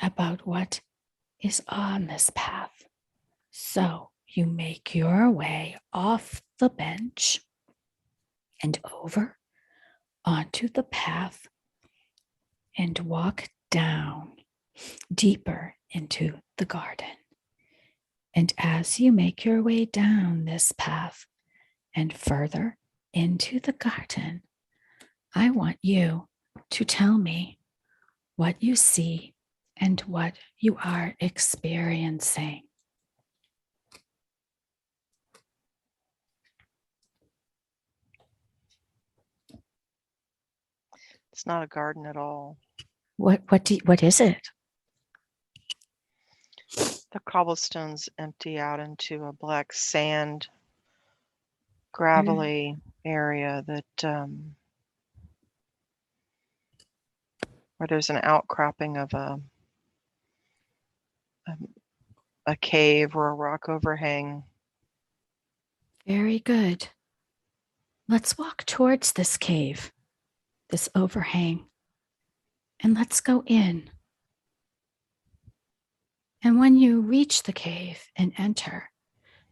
about what is on this path. So you make your way off the bench and over onto the path and walk down deeper into the garden. And as you make your way down this path and further into the garden, I want you to tell me what you see and what you are experiencing. It's not a garden at all. What is it? The cobblestones empty out into a black sand, gravelly area that where there's an outcropping of a cave or a rock overhang. Very good. Let's walk towards this cave, this overhang, and let's go in. And when you reach the cave and enter,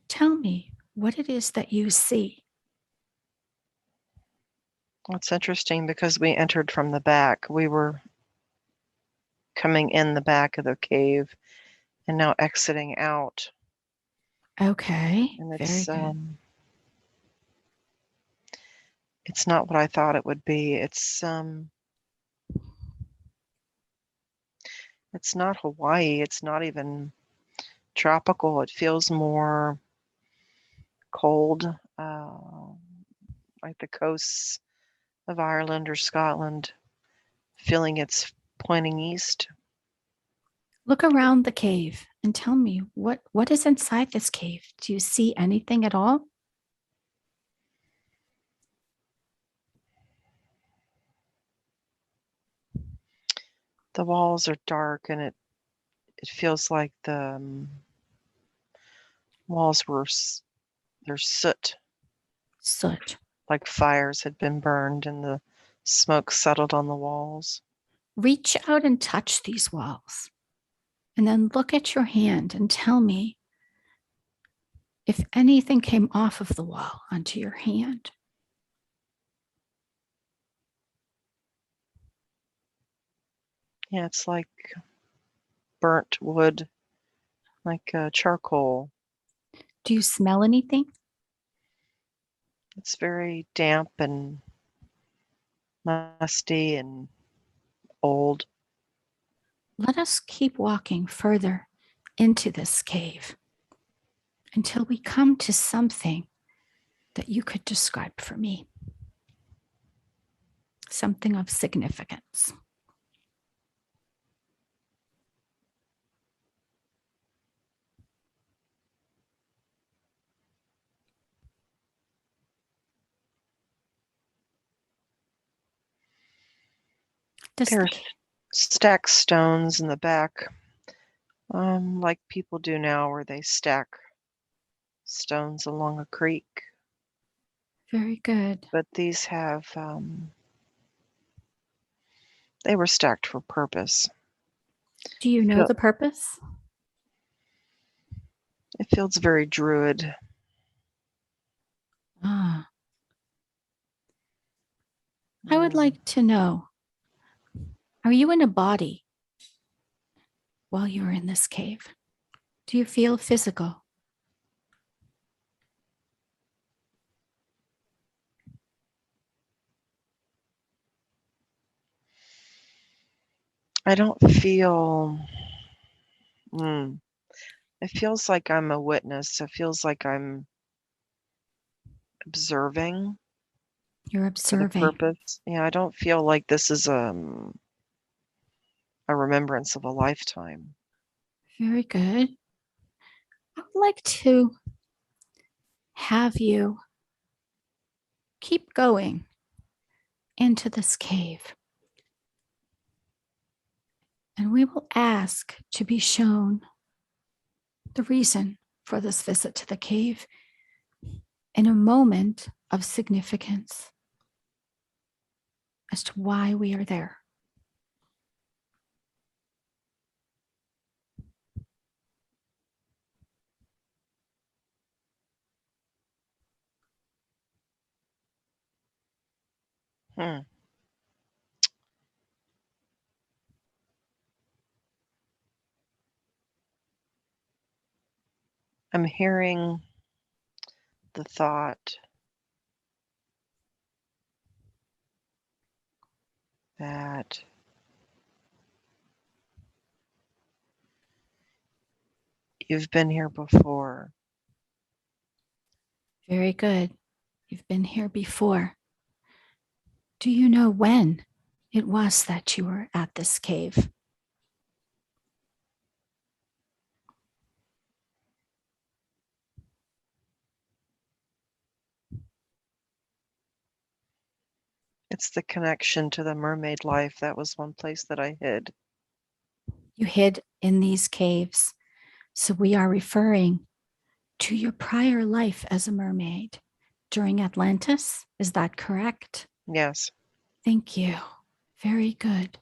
tell me what it is that you see. Well, it's interesting because we entered from the back. We were coming in the back of the cave and now exiting out. Okay, And very good. It's not what I thought it would be. It's not Hawaii. It's not even tropical. It feels more cold, like the coasts of Ireland or Scotland, feeling it's pointing east. Look around the cave and tell me what is inside this cave. Do you see anything at all? The walls are dark and it feels like the walls were, there's soot. Soot. Like fires had been burned and the smoke settled on the walls. Reach out and touch these walls. And then look at your hand and tell me if anything came off of the wall onto your hand. Yeah, it's like burnt wood, like charcoal. Do you smell anything? It's very damp and musty and old. Let us keep walking further into this cave until we come to something that you could describe for me. Something of significance. There's stacked stones in the back, like people do now, where they stack stones along a creek. Very good. But these have, they were stacked for purpose. Do you know the purpose? It feels very druid. I would like to know, are you in a body while you're in this cave? Do you feel physical? I don't feel, it feels like I'm a witness. It feels like I'm observing. You're observing. For the purpose. Yeah, I don't feel like this is a remembrance of a lifetime. Very good. I would like to have you keep going into this cave. And we will ask to be shown the reason for this visit to the cave in a moment of significance as to why we are there. Hmm. I'm hearing the thought that you've been here before. Very good. You've been here before. Do you know when it was that you were at this cave? It's the connection to the mermaid life. That was one place that I hid. You hid in these caves. So we are referring to your prior life as a mermaid during Atlantis. Is that correct? Yes. Thank you. Very good.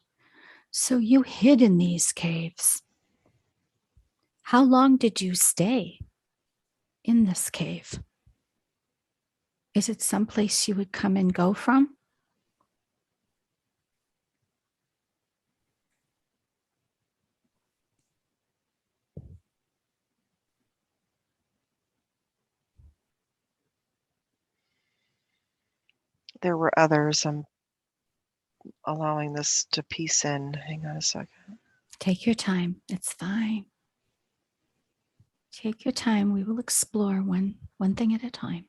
So you hid in these caves. How long did you stay in this cave? Is it someplace you would come and go from? There were others. I'm allowing this to piece in. Hang on a second. Take your time. It's fine. Take your time. We will explore one thing at a time.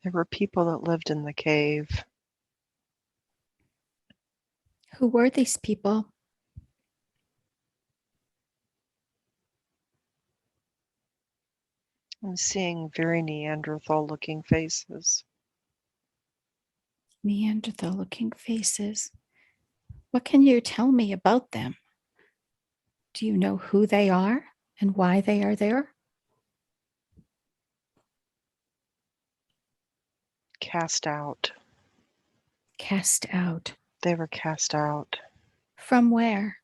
There were people that lived in the cave. Who were these people? I'm seeing very Neanderthal looking faces. Neanderthal looking faces. What can you tell me about them? Do you know who they are and why they are there? Cast out. Cast out. They were cast out. From where?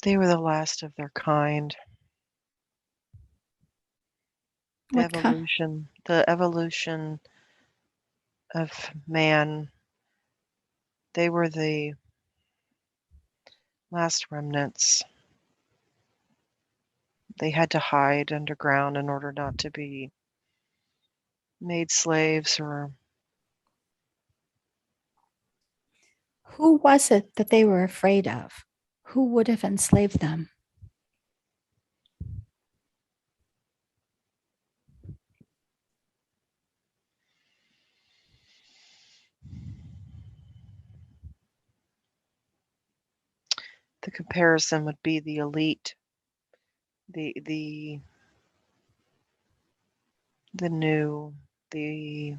They were the last of their kind. What kind? The evolution of man. They were the last remnants. They had to hide underground in order not to be made slaves or Who was it that they were afraid of? Who would have enslaved them? the comparison would be the elite, the new, the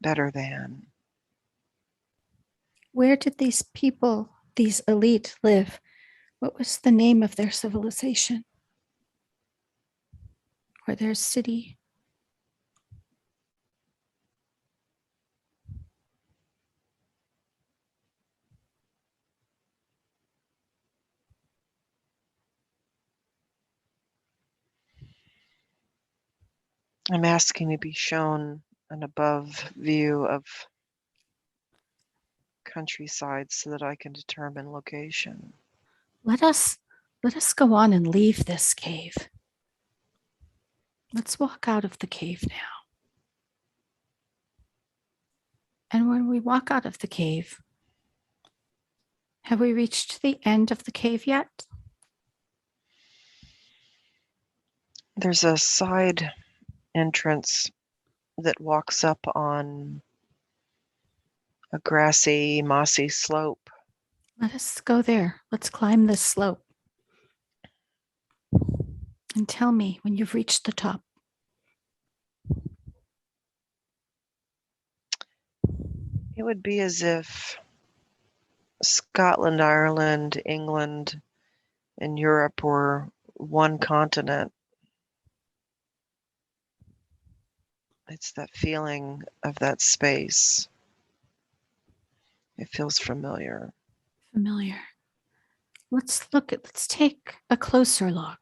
better than. Where did these people, these elite, live? What was the name of their civilization or their city? I'm asking to be shown an above view of countryside so that I can determine location. Let us go on and leave this cave. Let's walk out of the cave now. And when we walk out of the cave, have we reached the end of the cave yet? There's a side entrance that walks up on a grassy, mossy slope. Let us go there. Let's climb this slope. And tell me when you've reached the top. It would be as if Scotland, Ireland, England, and Europe were one continent It's that feeling of that space. It feels familiar. Familiar. Let's take a closer look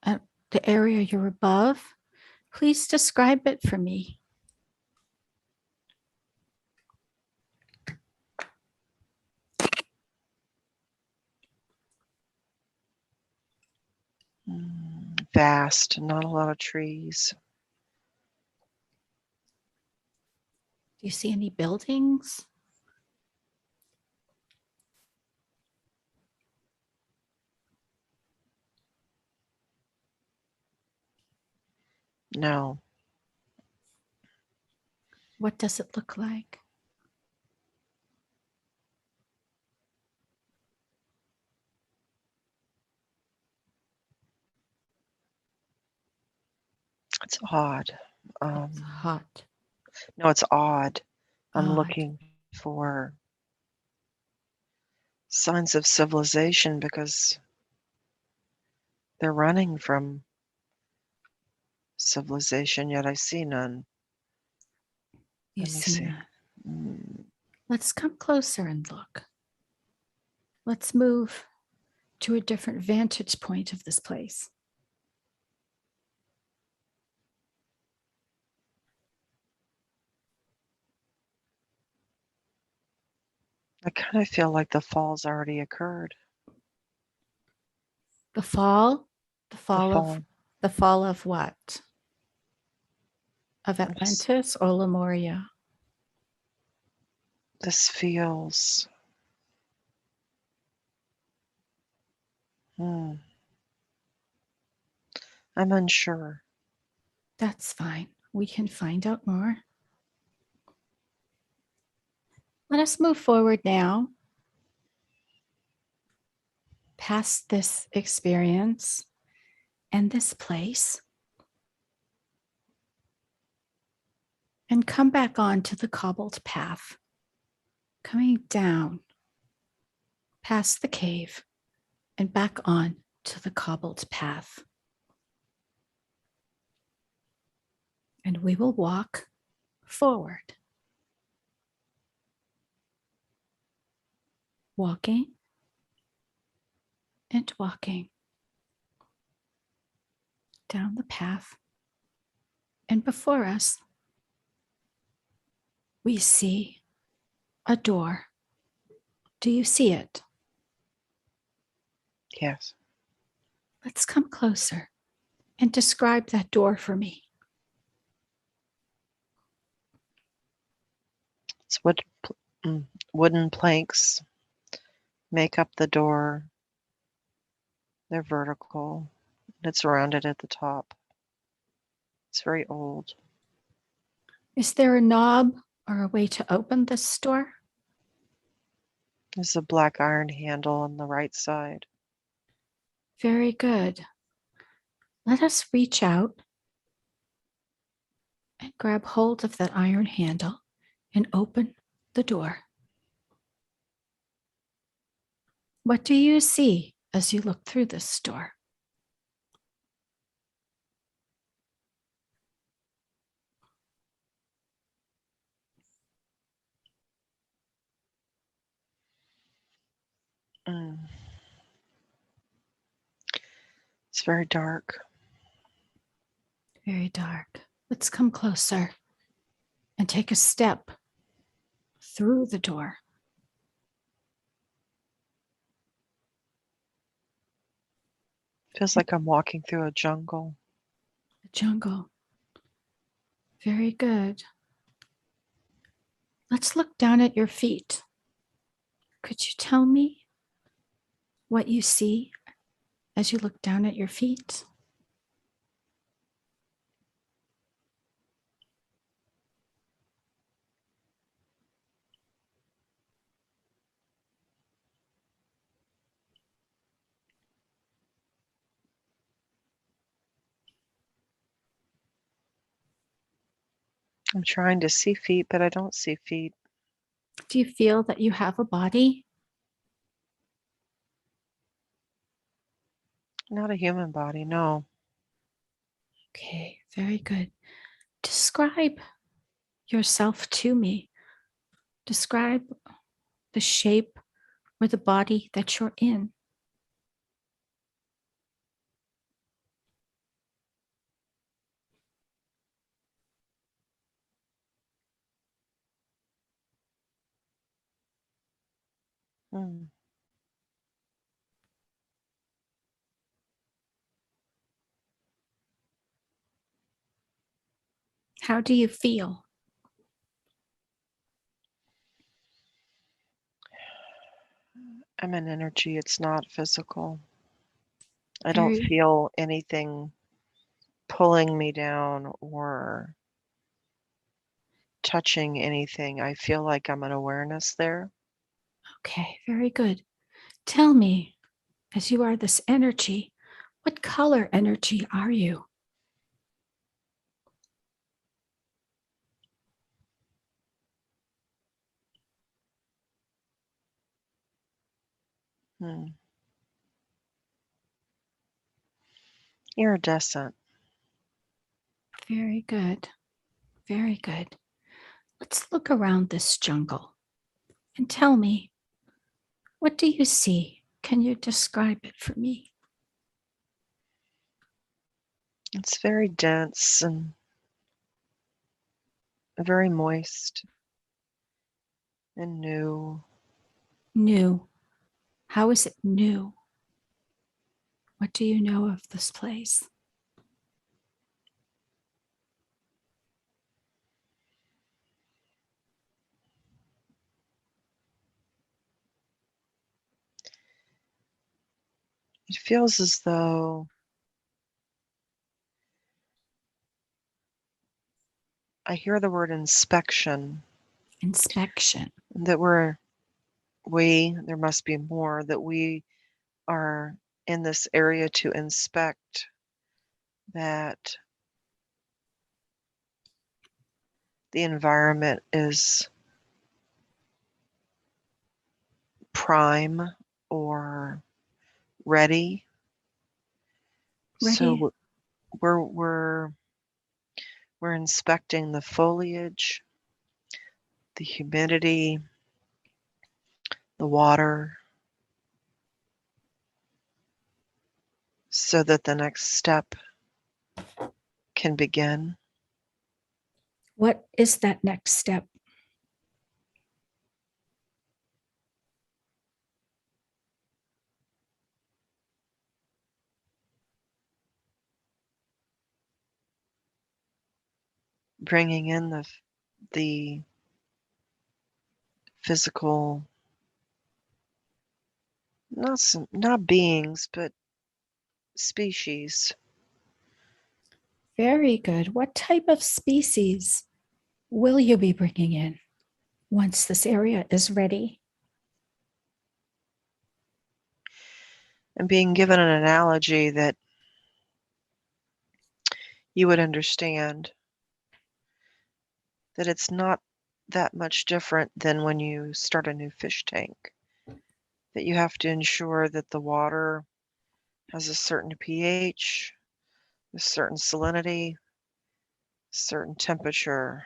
at the area you're above. Please describe it for me. Vast, not a lot of trees. Do you see any buildings? No. What does it look like? It's odd. It's hot. No, it's odd. I'm Odd. looking for signs of civilization because they're running from civilization, yet I see none. You Let me see see. that? Let's come closer and look. Let's move to a different vantage point of this place. I kind of feel like the fall's already occurred. The fall fall. of what? Of Atlantis or Lemuria? This feels. I'm unsure. That's fine. We can find out more. Let us move forward now, past this experience and this place, and come back on to the cobbled path, coming down past the cave and back on to the cobbled path. And we will walk forward, walking and walking down the path. And before us, we see a door. Do you see it? Yes. Let's come closer and describe that door for me. It's wooden planks make up the door. They're vertical. It's rounded at the top. It's very old. Is there a knob or a way to open this door? There's a black iron handle on the right side. Very good. Let us reach out and grab hold of that iron handle and open the door. What do you see as you look through this door? It's very dark. Very dark. Let's come closer and take a step through the door. Feels like I'm walking through a jungle. The jungle. Very good. Let's look down at your feet. Could you tell me what you see as you look down at your feet? I'm trying to see feet, but I don't see feet. Do you feel that you have a body? Not a human body, no. Okay, very good. describe yourself to me. Describe the shape or the body that you're in. Hmm. How do you feel? I'm an energy, it's not physical. I don't Very, feel anything pulling me down or touching anything. I feel like I'm an awareness there. okay, very good. Tell me, as you are this energy, what color energy are you? Hmm. Iridescent. Very good. Very good. Let's look around this jungle and tell me, what do you see? Can you describe it for me? It's very dense and very moist and new. New. How is it new? What do you know of this place? It feels as though I hear the word inspection, Inspection. that there must be more, that we are in this area to inspect, that the environment is prime or ready. Ready? So we're inspecting the foliage, the humidity, the water, so that the next step can begin. What is that next step? Bringing in the physical, not beings, but species. Very good. What type of species will you be bringing in once this area is ready? And being given an analogy that you would understand, that it's not that much different than when you start a new fish tank, that you have to ensure that the water has a certain pH, a certain salinity, certain temperature,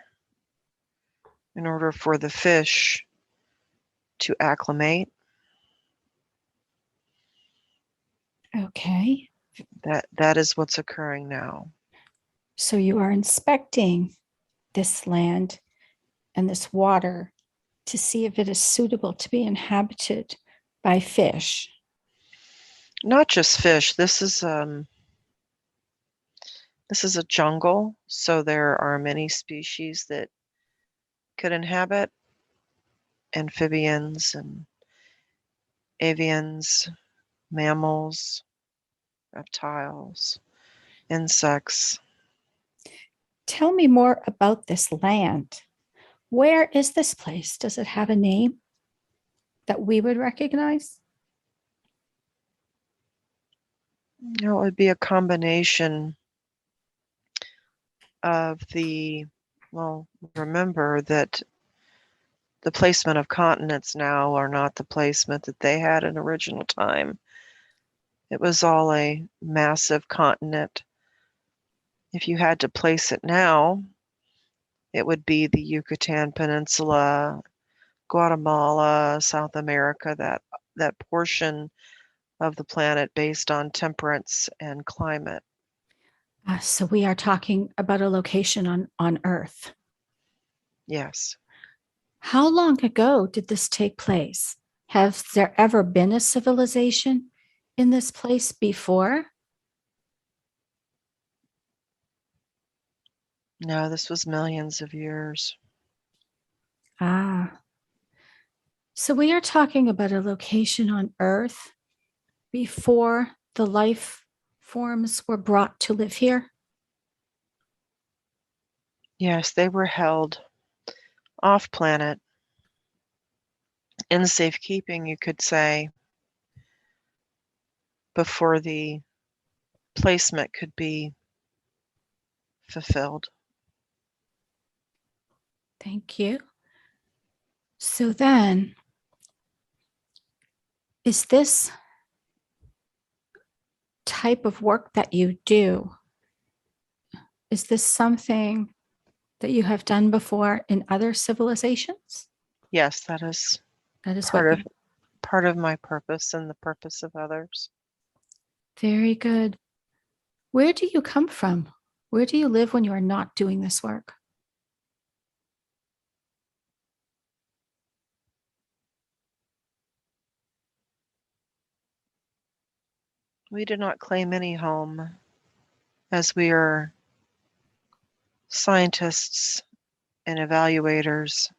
in order for the fish to acclimate. Okay. That is what's occurring now. So you are inspecting this land and this water to see if it is suitable to be inhabited by fish. Not just fish. This is a jungle, so there are many species that could inhabit: amphibians and avians, mammals, reptiles, insects. Tell me more about this land. Where is this place? Does it have a name that we would recognize? It would be a combination of remember that the placement of continents now are not the placement that they had in original time. It was all a massive continent. If you had to place it now, It would be the Yucatan Peninsula, Guatemala, South America, that portion of the planet based on temperance and climate. So we are talking about a location on Earth. Yes. How long ago did this take place? Has there ever been a civilization in this place before? No, this was millions of years. Ah, so we are talking about a location on Earth before the life forms were brought to live here. Yes, they were held off planet in safekeeping, you could say, before the placement could be fulfilled. Thank you. So then, is this type of work that you do, is this something that you have done before in other civilizations? Yes, that is That is what part of you, part of my purpose and the purpose of others. very good. Where do you come from? Where do you live when you are not doing this work? We do not claim any home, as we are scientists and evaluators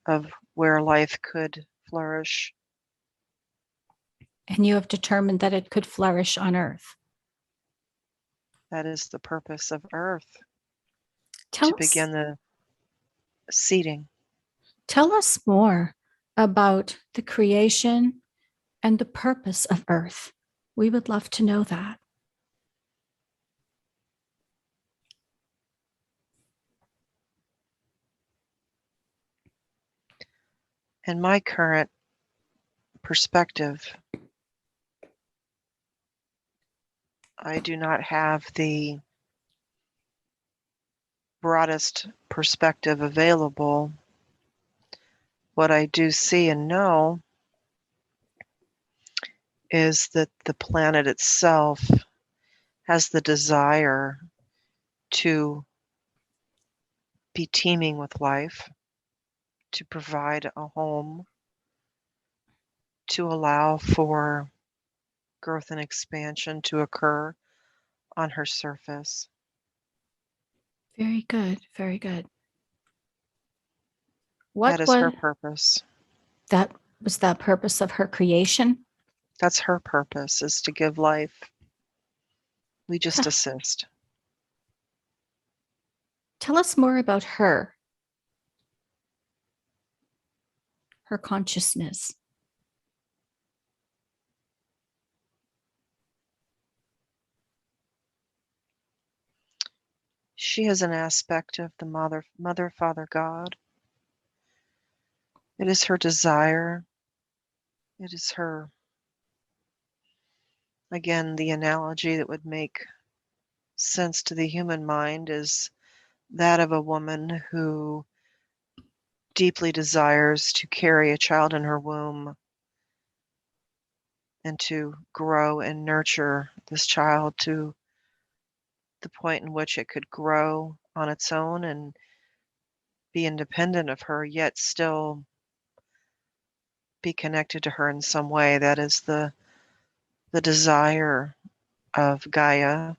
of where life could flourish. And you have determined that it could flourish on Earth. That is the purpose of Earth, Tell to us, begin the seeding. tell us more about the creation and the purpose of Earth. We would love to know that. In my current perspective, I do not have the broadest perspective available. What I do see and know is that the planet itself has the desire to be teeming with life, to provide a home, to allow for growth and expansion to occur on her surface. Very good, very good. That What is her was purpose. that was that purpose of her creation? That's her purpose, is to give life. We just Tell, assist. tell us more about her consciousness. She is an aspect of the Mother, Father, God. It is her desire. It is her, again, the analogy that would make sense to the human mind is that of a woman who deeply desires to carry a child in her womb and to grow and nurture this child to the point in which it could grow on its own and be independent of her, yet still be connected to her in some way. That is the desire of Gaia.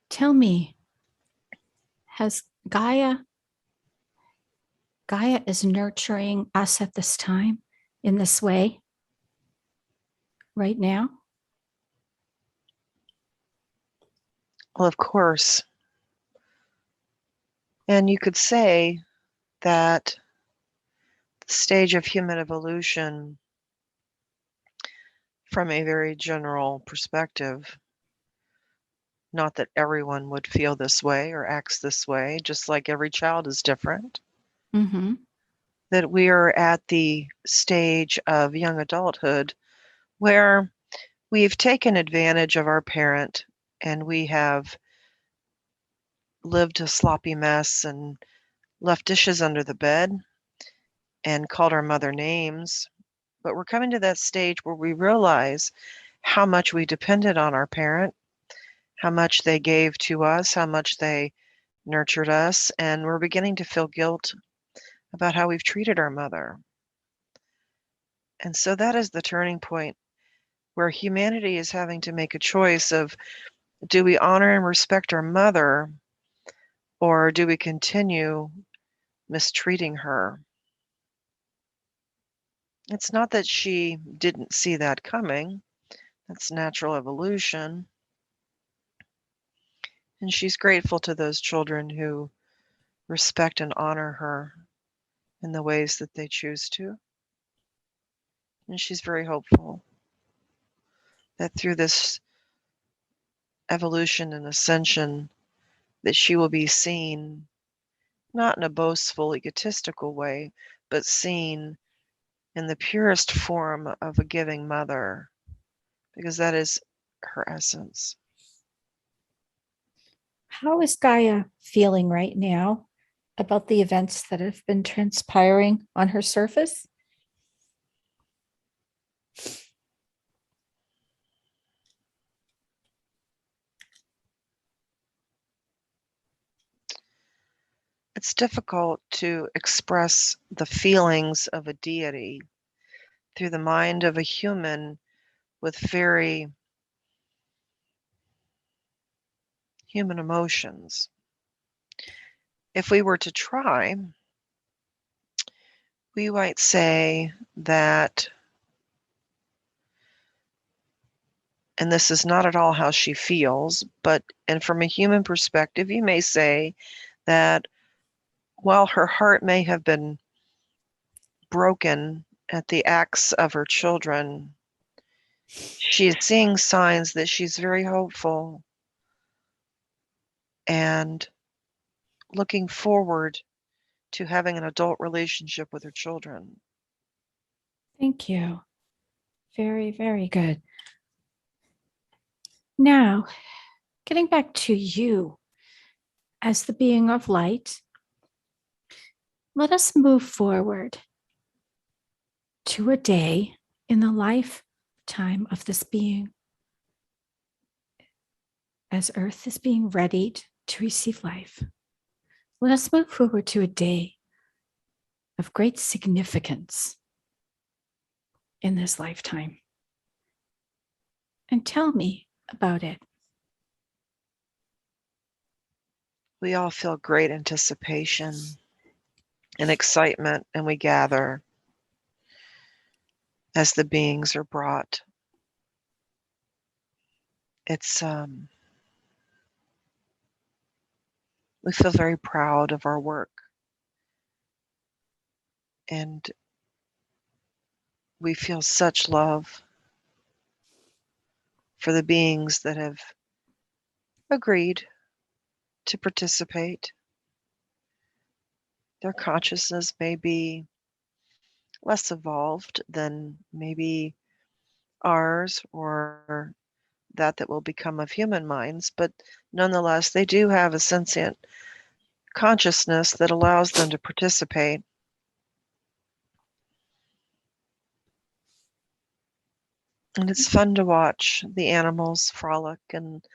Tell me, has Gaia is nurturing us at this time in this way right now? Well, of course. And you could say that the stage of human evolution, from a very general perspective, not that everyone would feel this way or acts this way, just like every child is different, Mm-hmm. that we are at the stage of young adulthood where we've taken advantage of our parent and we have lived a sloppy mess and left dishes under the bed and called our mother names. But we're coming to that stage where we realize how much we depended on our parent, how much they gave to us, how much they nurtured us, and we're beginning to feel guilt about how we've treated our mother. And so that is the turning point where humanity is having to make a choice of, do we honor and respect our mother, or do we continue mistreating her? It's not that she didn't see that coming. That's natural evolution. And she's grateful to those children who respect and honor her in the ways that they choose to. And she's very hopeful that through this evolution and ascension, that she will be seen, not in a boastful, egotistical way, but seen in the purest form of a giving mother, because that is her essence. How is Gaia feeling right now about the events that have been transpiring on her surface? It's difficult to express the feelings of a deity through the mind of a human with very human emotions. If we were to try, we might say that, and this is not at all how she feels, and from a human perspective, you may say that while her heart may have been broken at the acts of her children, she is seeing signs that she's very hopeful and looking forward to having an adult relationship with her children. Thank you. Very, very good. Now, getting back to you as the being of light, let us move forward to a day in the lifetime of this being as Earth is being readied to receive life. Let us move forward to a day of great significance in this lifetime. And tell me about it. We all feel great anticipation and excitement, and we gather as the beings are brought. It's we feel very proud of our work, and we feel such love for the beings that have agreed to participate. Their consciousness may be less evolved than maybe ours or that will become of human minds, but nonetheless, they do have a sentient consciousness that allows them to participate. And it's fun to watch the animals frolic and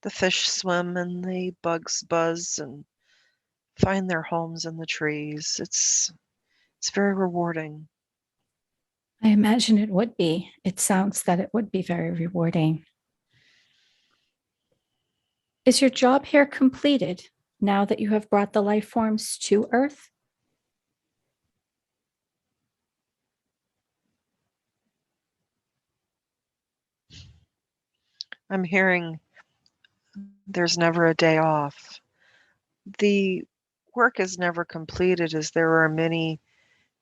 the fish swim and the bugs buzz and find their homes in the trees. It's very rewarding. I imagine it would be. It sounds that it would be very rewarding. Is your job here completed now that you have brought the life forms to Earth? I'm hearing there's never a day off. The work is never completed, as there are many,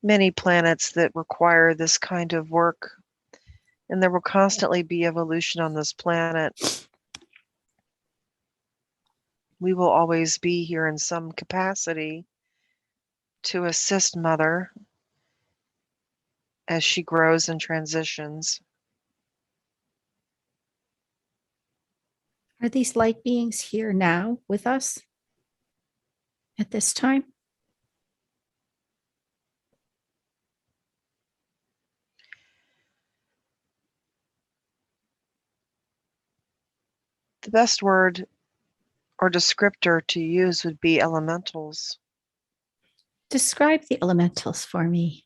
many planets that require this kind of work, and there will constantly be evolution on this planet. We will always be here in some capacity to assist Mother as she grows and transitions. Are these light beings here now with us? at this time? The best word or descriptor to use would be elementals. Describe the elementals for me.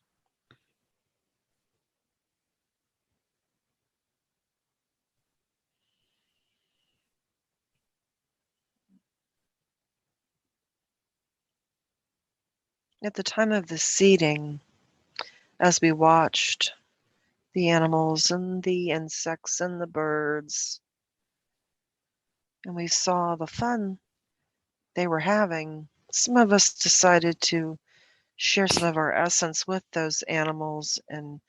At the time of the seeding, as we watched the animals and the insects and the birds, and we saw the fun they were having, some of us decided to share some of our essence with those animals and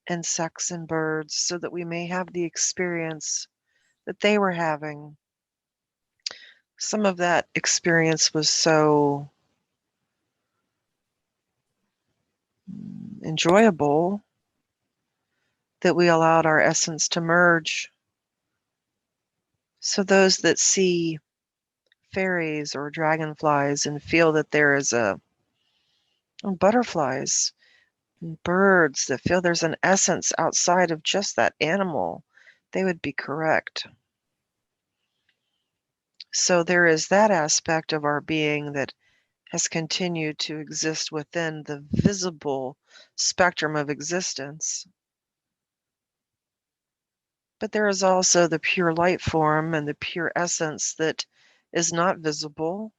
insects and birds so that we may have the experience that they were having. Some of that experience was so enjoyable that we allowed our essence to merge. So those that see fairies or dragonflies and feel that there is butterflies and birds that feel there's an essence outside of just that animal, they would be correct. So there is that aspect of our being that has continued to exist within the visible spectrum of existence. But there is also the pure light form and the pure essence that is not visible,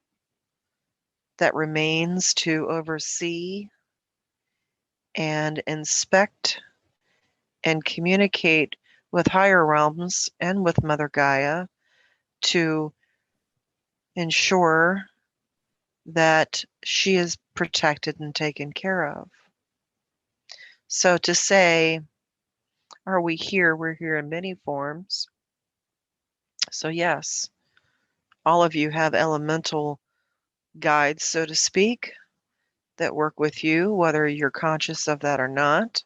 that remains to oversee and inspect and communicate with higher realms and with Mother Gaia to ensure that she is protected and taken care of. So to say, are we here? We're here in many forms. So yes, all of you have elemental guides, so to speak, that work with you, whether you're conscious of that or not.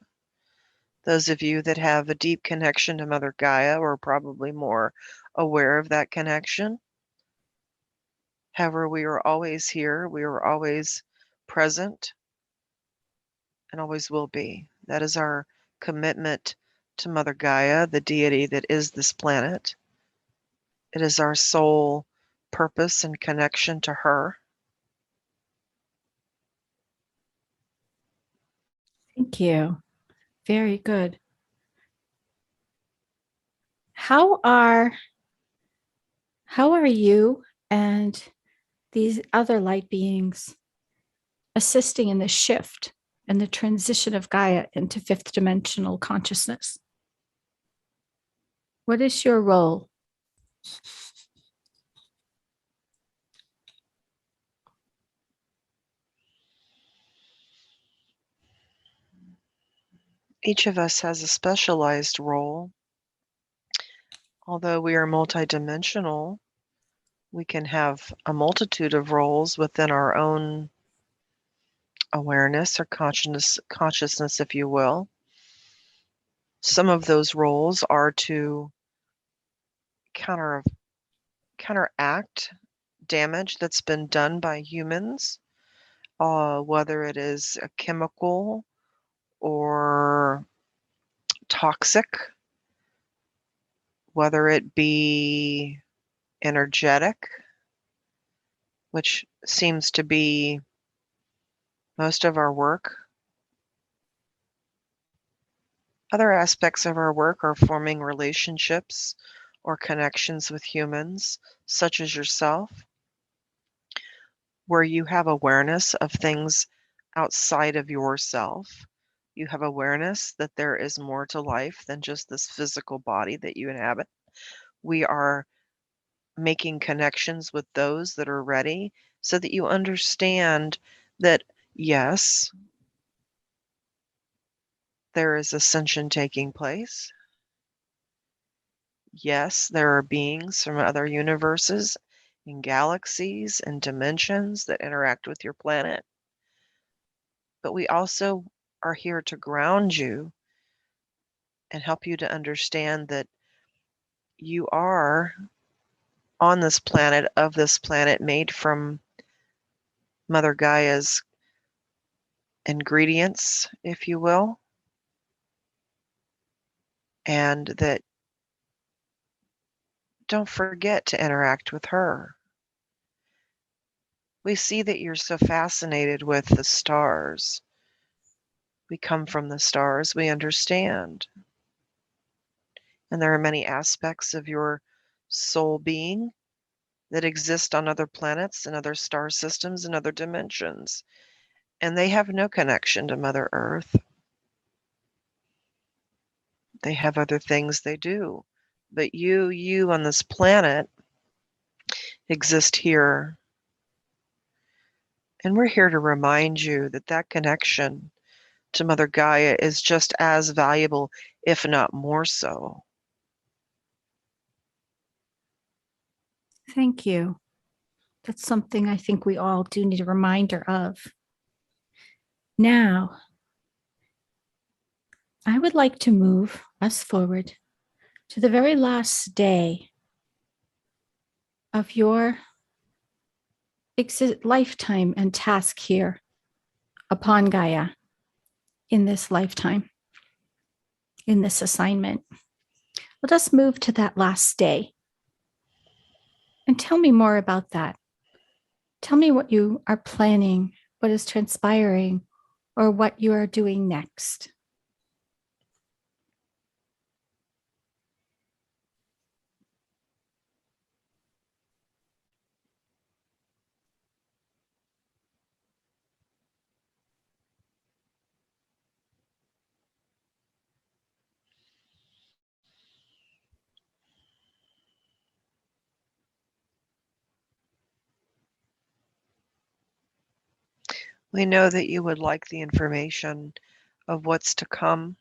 Those of you that have a deep connection to Mother Gaia are probably more aware of that connection. However, we are always here. We are always present and always will be. That is our commitment to Mother Gaia, the deity that is this planet. It is our sole purpose and connection to her. Thank you. Very good. How are you and these other light beings assisting in the shift and the transition of Gaia into fifth dimensional consciousness? What is your role? Each of us has a specialized role. Although we are multidimensional, we can have a multitude of roles within our own awareness or consciousness, if you will. Some of those roles are to counteract damage that's been done by humans, whether it is a chemical or toxic, whether it be energetic, which seems to be most of our work. Other aspects of our work are forming relationships or connections with humans, such as yourself, where you have awareness of things outside of yourself. You have awareness that there is more to life than just this physical body that you inhabit. We are making connections with those that are ready so that you understand that, yes, there is ascension taking place. Yes, there are beings from other universes and galaxies and dimensions that interact with your planet. But we also are here to ground you and help you to understand that you are on this planet, of this planet, made from Mother Gaia's ingredients, if you will, and that don't forget to interact with her. We see that you're so fascinated with the stars. We come from the stars, we understand. And there are many aspects of your soul being that exist on other planets and other star systems and other dimensions. And they have no connection to Mother Earth. They have other things they do. But you on this planet exist here. And we're here to remind you that that connection to Mother Gaia is just as valuable, if not more so. Thank you. That's something I think we all do need a reminder of. Now, I would like to move us forward to the very last day of your lifetime and task here upon Gaia in this lifetime, in this assignment. Let us move to that last day. And tell me more about that. Tell me what you are planning, what is transpiring, or what you are doing next. We know that you would like the information of what's to come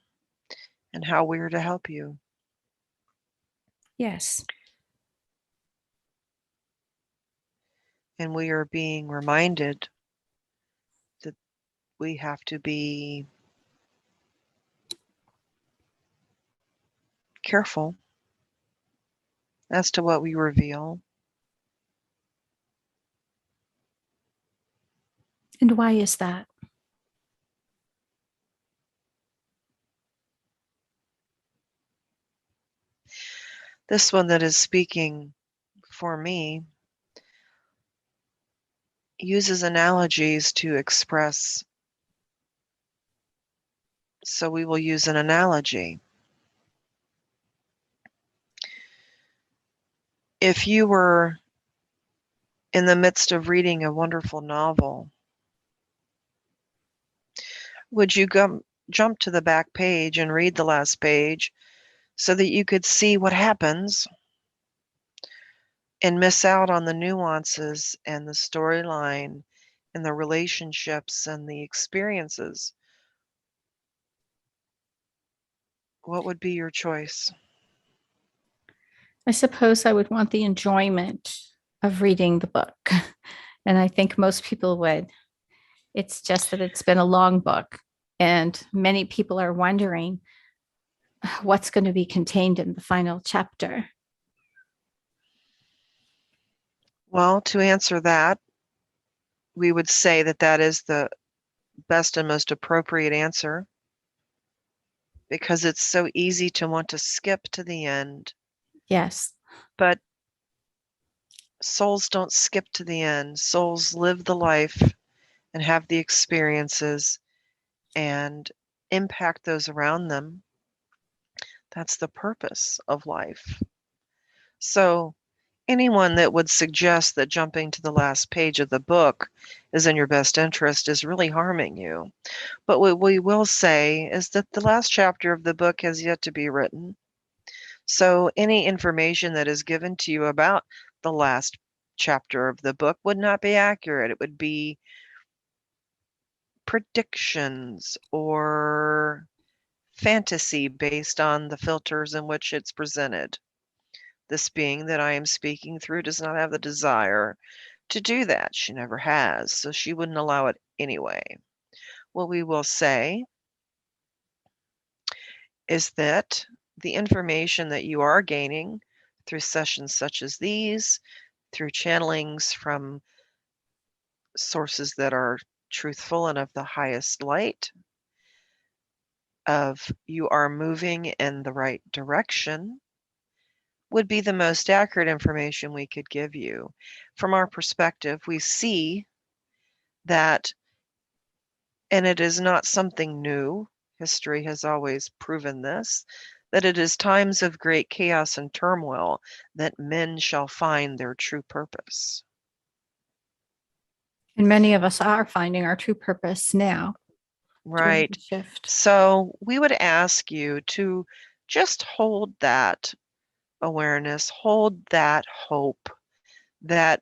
and how we are to help you. Yes. And we are being reminded that we have to be careful as to what we reveal. And why is that? This one that is speaking for me uses analogies to express, so we will use an analogy. If you were in the midst of reading a wonderful novel, would you jump to the back page and read the last page so that you could see what happens and miss out on the nuances and the storyline and the relationships and the experiences? What would be your choice? I suppose I would want the enjoyment of reading the book. And I think most people would. It's just that it's been a long book, and many people are wondering what's going to be contained in the final chapter. Well, to answer that, we would say that that is the best and most appropriate answer, because it's so easy to want to skip to the end. Yes. But souls don't skip to the end. Souls live the life and have the experiences and impact those around them. That's the purpose of life. So anyone that would suggest that jumping to the last page of the book is in your best interest is really harming you. But what we will say is that the last chapter of the book has yet to be written. So any information that is given to you about the last chapter of the book would not be accurate. It would be predictions or fantasy based on the filters in which it's presented. This being that I am speaking through does not have the desire to do that. She never has, so she wouldn't allow it anyway. What we will say is that the information that you are gaining through sessions such as these, through channelings from sources that are truthful and of the highest light, of you are moving in the right direction, would be the most accurate information we could give you. From our perspective, we see that, and it is not something new, history has always proven this, that it is times of great chaos and turmoil that men shall find their true purpose. And many of us are finding our true purpose now during Right. the shift. So we would ask you to just hold that awareness, hold that hope that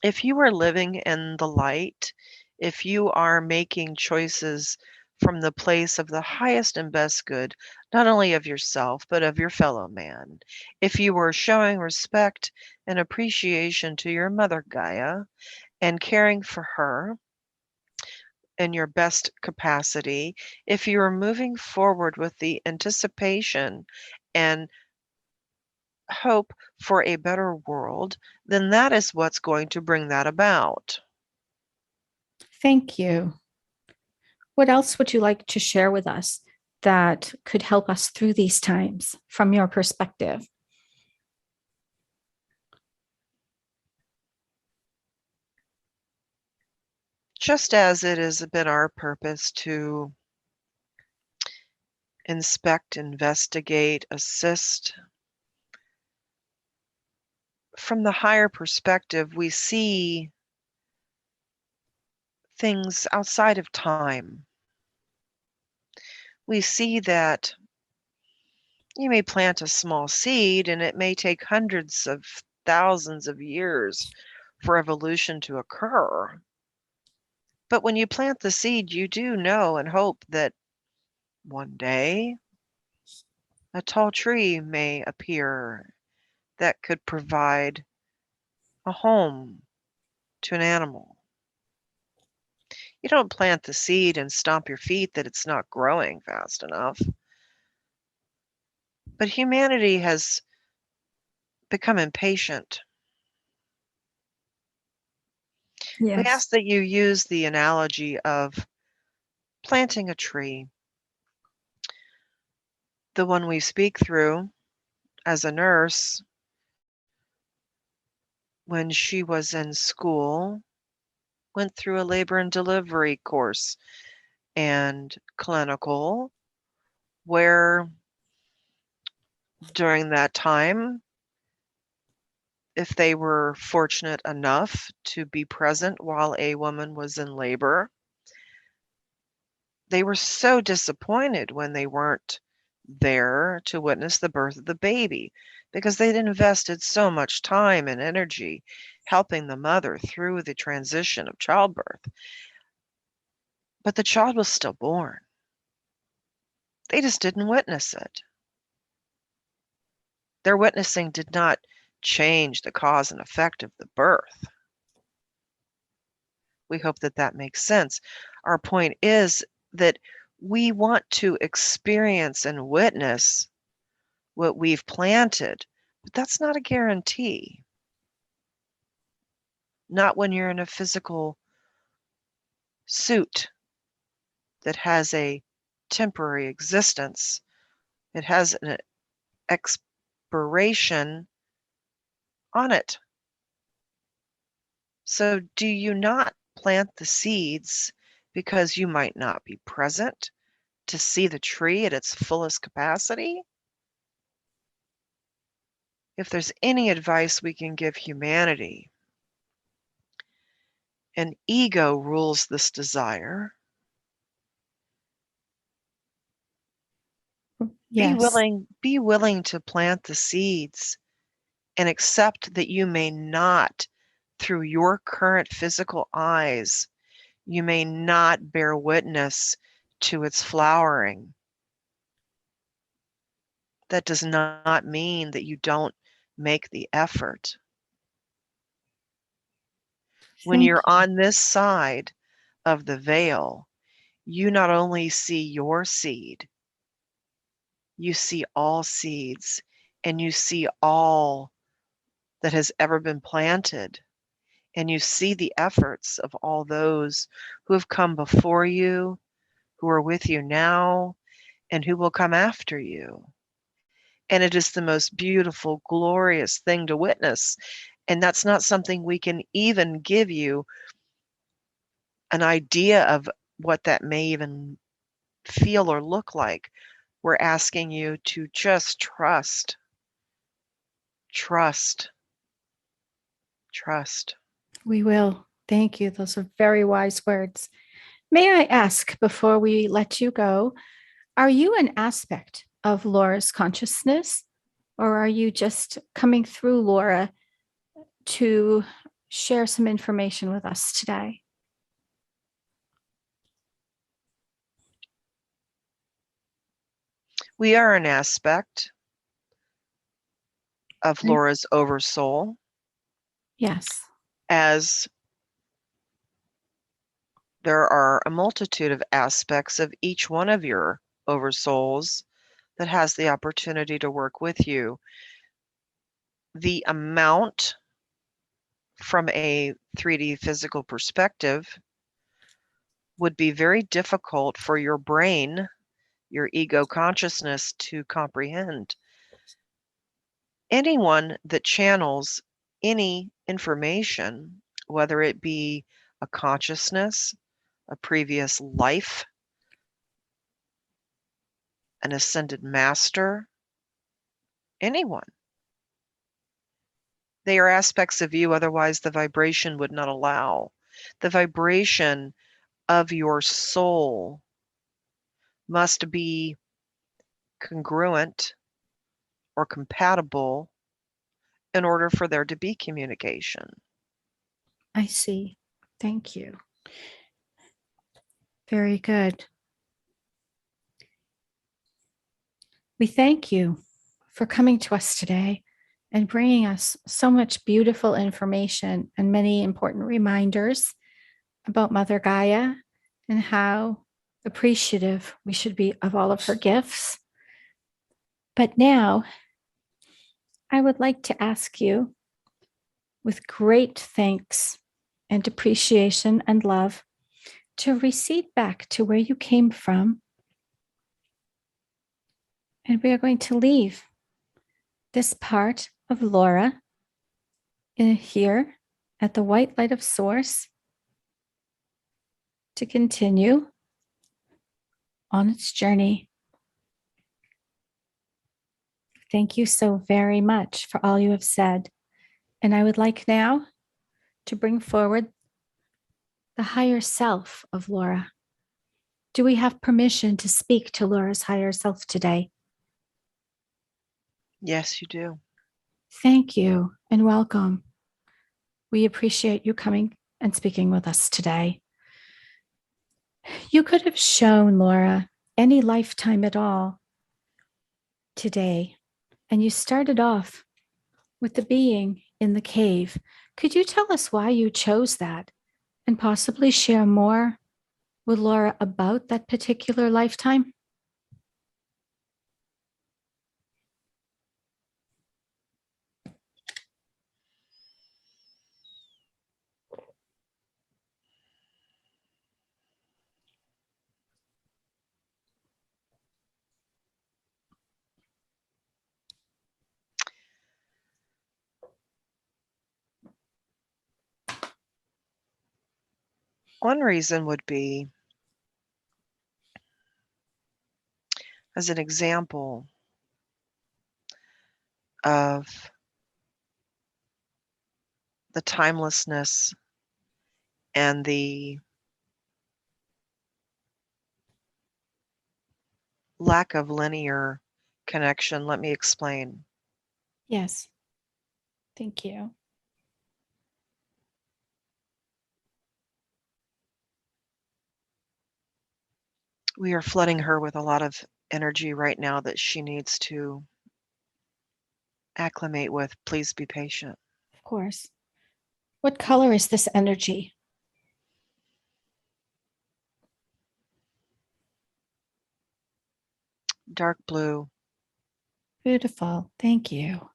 if you are living in the light, if you are making choices from the place of the highest and best good, not only of yourself, but of your fellow man, if you are showing respect and appreciation to your mother Gaia and caring for her in your best capacity, if you are moving forward with the anticipation and hope for a better world, then that is what's going to bring that about. Thank you. What else would you like to share with us that could help us through these times from your perspective? Just as it has been our purpose to inspect, investigate, assist, from the higher perspective, we see things outside of time. We see that you may plant a small seed and it may take hundreds of thousands of years for evolution to occur. But when you plant the seed, you do know and hope that one day a tall tree may appear that could provide a home to an animal. You don't plant the seed and stomp your feet that it's not growing fast enough. But humanity has become impatient. We Yes. ask that you use the analogy of planting a tree, the one we speak through as a nurse when she was in school, went through a labor and delivery course and clinical, where during that time, if they were fortunate enough to be present while a woman was in labor, they were so disappointed when they weren't there to witness the birth of the baby because they'd invested so much time and energy helping the mother through the transition of childbirth. But the child was still born. They just didn't witness it. Their witnessing did not change the cause and effect of the birth. We hope that that makes sense. Our point is that we want to experience and witness what we've planted, but that's not a guarantee. Not when you're in a physical suit that has a temporary existence. It has an expiration on it. So do you not plant the seeds because you might not be present to see the tree at its fullest capacity? If there's any advice we can give humanity, and ego rules this desire, Yes. be willing to plant the seeds and accept that you may not, through your current physical eyes, you may not bear witness to its flowering. That does not mean that you don't make the effort. When Thank you're you. on this side of the veil, you not only see your seed, you see all seeds, and you see all that has ever been planted and you see the efforts of all those who have come before you, who are with you now, and who will come after you. And it is the most beautiful, glorious thing to witness. And that's not something we can even give you an idea of what that may even feel or look like. We're asking you to just trust, trust, trust. We will. Thank you. Those are very wise words. May I ask before we let you go, are you an aspect of Laura's consciousness, or are you just coming through Laura to share some information with us today? We are an aspect of Laura's oversoul, Yes. as there are a multitude of aspects of each one of your oversouls that has the opportunity to work with you. The amount from a 3D physical perspective would be very difficult for your brain, your ego consciousness to comprehend. Anyone that channels any information, whether it be a consciousness, a previous life, an ascended master, anyone. They are aspects of you, otherwise the vibration would not allow. The vibration of your soul must be congruent or compatible in order for there to be communication. I see. Thank you. Very good. We thank you for coming to us today and bringing us so much beautiful information and many important reminders about Mother Gaia and how appreciative we should be of all of her gifts. But now, I would like to ask you, with great thanks and appreciation and love, to recede back to where you came from. And we are going to leave this part of Laura in here at the white light of Source to continue on its journey. Thank you so very much for all you have said. And I would like now to bring forward the higher self of Laura. Do we have permission to speak to Laura's higher self today? Yes, you do. Thank you and welcome. We appreciate you coming and speaking with us today. You could have shown Laura any lifetime at all today, and you started off with the being in the cave. Could you tell us why you chose that and possibly share more with Laura about that particular lifetime? One reason would be, as an example of the timelessness and the lack of linear connection. Let me explain. Yes. Thank you. We are flooding her with a lot of energy right now that she needs to acclimate with. Please be patient. Of course. What color is this energy? Dark blue. Beautiful. Thank you.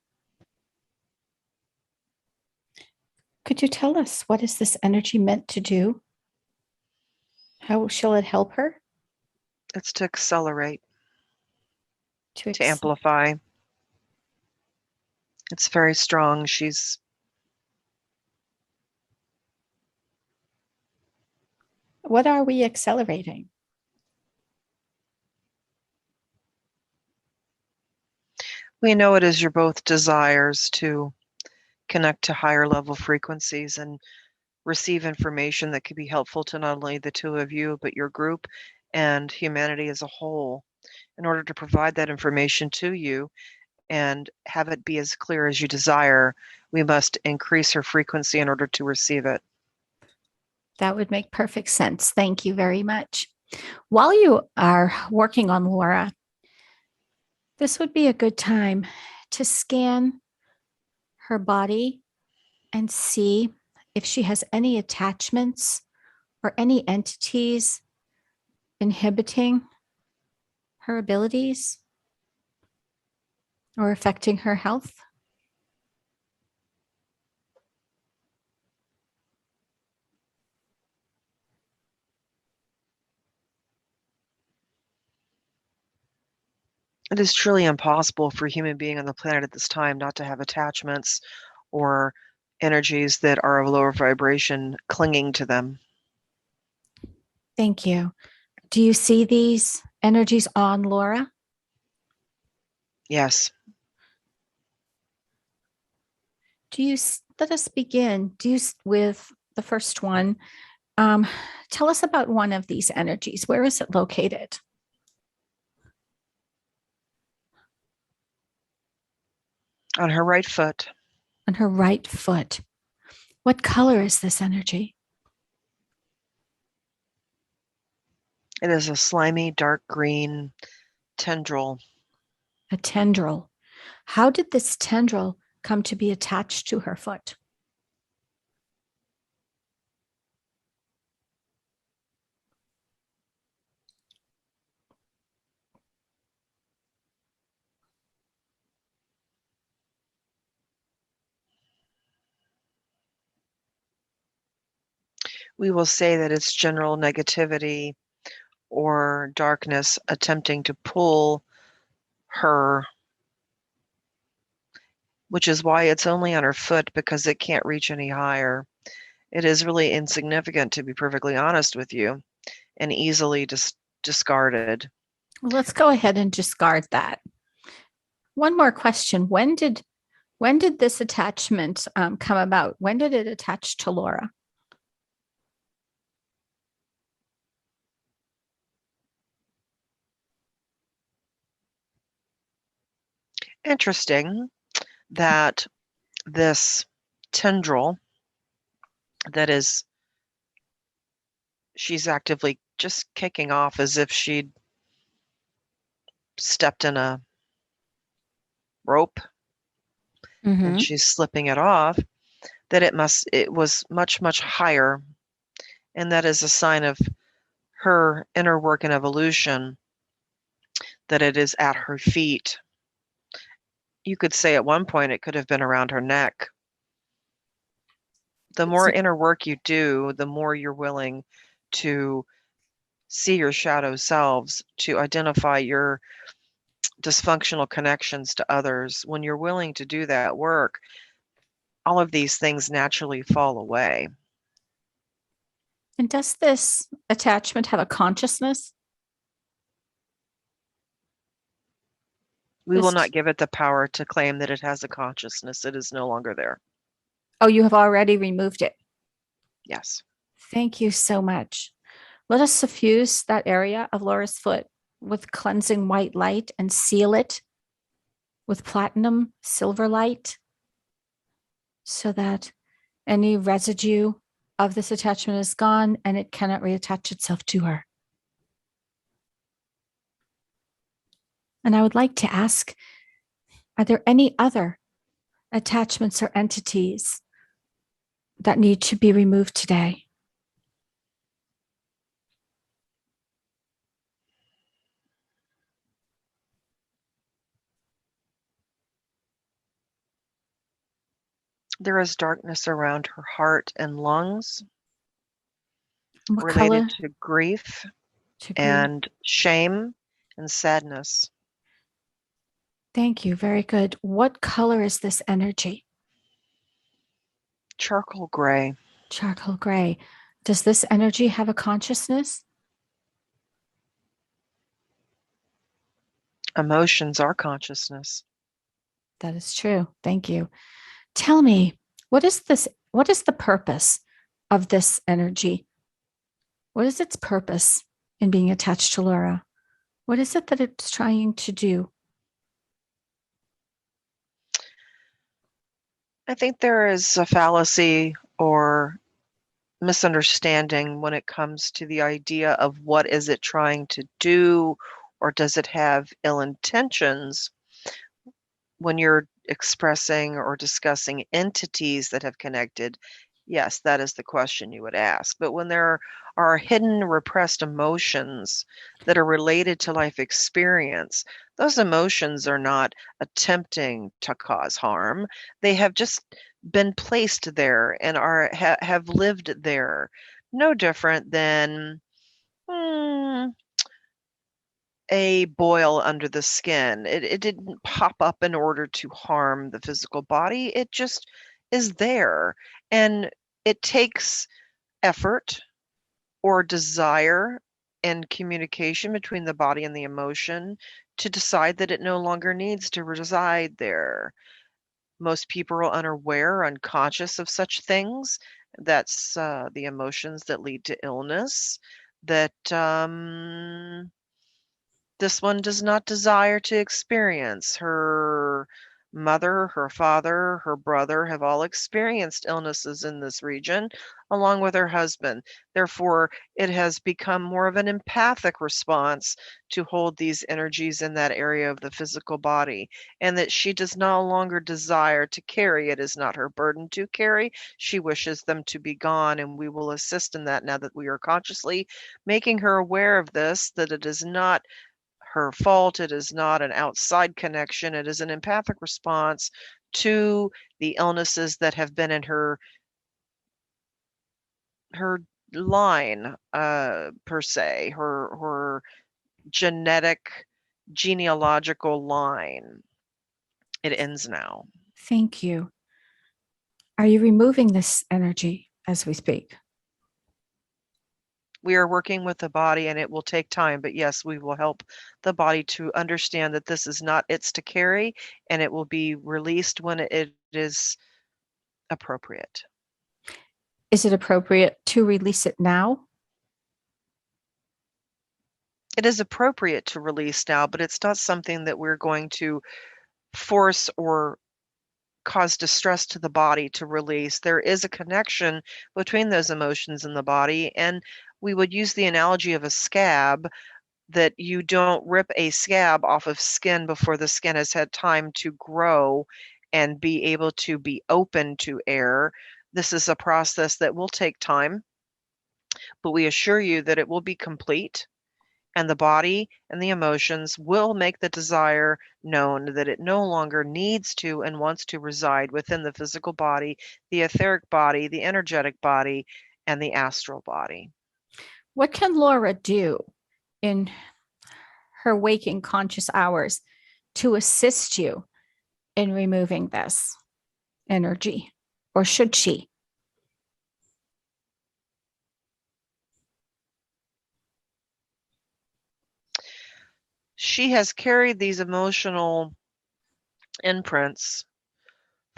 Could you tell us what is this energy meant to do? How shall it help her It's to accelerate, to to amplify. It's very strong. What are we accelerating? We know it is your both desires to connect to higher level frequencies and receive information that could be helpful to not only the two of you, but your group and humanity as a whole. In order to provide that information to you and have it be as clear as you desire, we must increase her frequency in order to receive it. That would make perfect sense. Thank you very much. While you are working on Laura, this would be a good time to scan her body and see if she has any attachments or any entities inhibiting her abilities or affecting her health. It is truly impossible for a human being on the planet at this time not to have attachments or energies that are of lower vibration clinging to them. Thank you. Do you see these energies on Laura? Yes. Let us begin with the first one. Tell us about one of these energies. Where is it located? On her right foot. On her right foot. What color is this energy? It is a slimy, dark green tendril. A tendril. How did this tendril come to be attached to her foot? We will say that it's general negativity or darkness attempting to pull her, which is why it's only on her foot, because it can't reach any higher. It is really insignificant, to be perfectly honest with you, and easily discarded. Well, let's go ahead and discard that. One more question. When did this attachment come about? When did it attach to Laura? Interesting that this tendril that is, she's actively just kicking off as if she'd stepped in a rope and she's slipping it off, that it was much, much higher. And that is a sign of her inner work and evolution, that it is at her feet. You could say at one point it could have been around her neck. The more inner work you do, the more you're willing to see your shadow selves, to identify your dysfunctional connections to others. When you're willing to do that work, all of these things naturally fall away. And does this attachment have a consciousness? We will not give it the power to claim that it has a consciousness. It is no longer there. Oh, you have already removed it. Yes. Thank you so much. Let us suffuse that area of Laura's foot with cleansing white light and seal it with platinum silver light so that any residue of this attachment is gone and it cannot reattach itself to her. And I would like to ask, are there any other attachments or entities that need to be removed today? There is darkness around her heart and lungs What related color to grief to grief? and shame and sadness. Thank you. Very good. What color is this energy? Charcoal gray. Charcoal gray. Does this energy have a consciousness? Emotions are consciousness. That is true. Thank you. Tell me, what is this? What is the purpose of this energy? What is its purpose in being attached to Laura? What is it that it's trying to do? I think there is a fallacy or misunderstanding when it comes to the idea of what is it trying to do, or does it have ill intentions when you're expressing or discussing entities that have connected. Yes, that is the question you would ask. But when there are hidden repressed emotions that are related to life experience, those emotions are not attempting to cause harm. They have just been placed there and have lived there. No different than a boil under the skin. It didn't pop up in order to harm the physical body. It just is there. And it takes effort or desire and communication between the body and the emotion to decide that it no longer needs to reside there. Most people are unaware, unconscious of such things. That's the emotions that lead to illness. That this one does not desire to experience. Her mother, her father, her brother have all experienced illnesses in this region, along with her husband. Therefore, it has become more of an empathic response to hold these energies in that area of the physical body, and that she does no longer desire to carry. It is not her burden to carry. She wishes them to be gone, and we will assist in that now that we are consciously making her aware of this, that it is not her fault. It is not an outside connection. It is an empathic response to the illnesses that have been in her line, per se, her genealogical line. It ends now. Thank you. Are you removing this energy as we speak? We are working with the body and it will take time, but yes, we will help the body to understand that this is not its to carry, and it will be released when it is appropriate. Is it appropriate to release it now? It is appropriate to release now, but it's not something that we're going to force or cause distress to the body to release. There is a connection between those emotions in the body, and we would use the analogy of a scab, that you don't rip a scab off of skin before the skin has had time to grow and be able to be open to air. This is a process that will take time, but we assure you that it will be complete, and the body and the emotions will make the desire known that it no longer needs to and wants to reside within the physical body, the etheric body, the energetic body, and the astral body. What can Laura do in her waking conscious hours to assist you in removing this energy? Or should she? She has carried these emotional imprints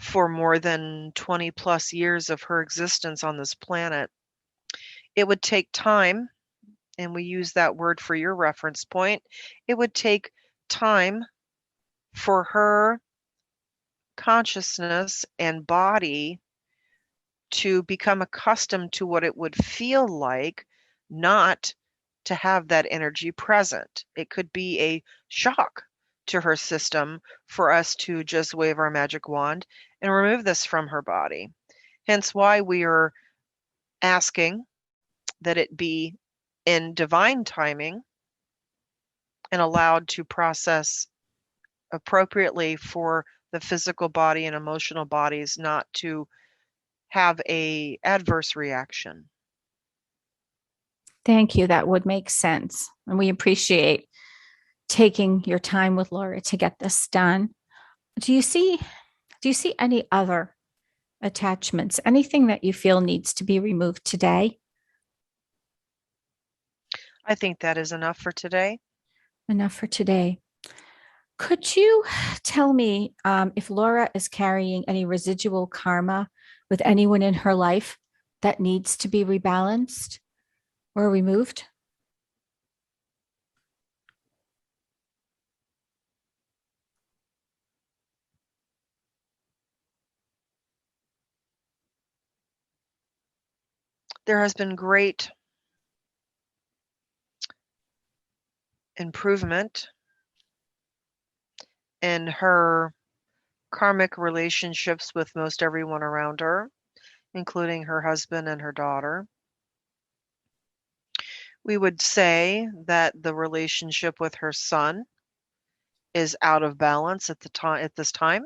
for more than 20 plus years of her existence on this planet. It would take time, and we use that word for your reference point. It would take time for her consciousness and body to become accustomed to what it would feel like not to have that energy present. It could be a shock to her system for us to just wave our magic wand and remove this from her body. Hence why we are asking that it be in divine timing and allowed to process appropriately for the physical body and emotional bodies not to have a adverse reaction. Thank you. That would make sense. And we appreciate taking your time with Laura to get this done. Do you see any other attachments? Anything that you feel needs to be removed today? I think that is enough for today. Enough for today. Could you tell me if Laura is carrying any residual karma with anyone in her life that needs to be rebalanced or removed? There has been great improvement in her karmic relationships with most everyone around her, including her husband and her daughter. We would say that the relationship with her son is out of balance at this time.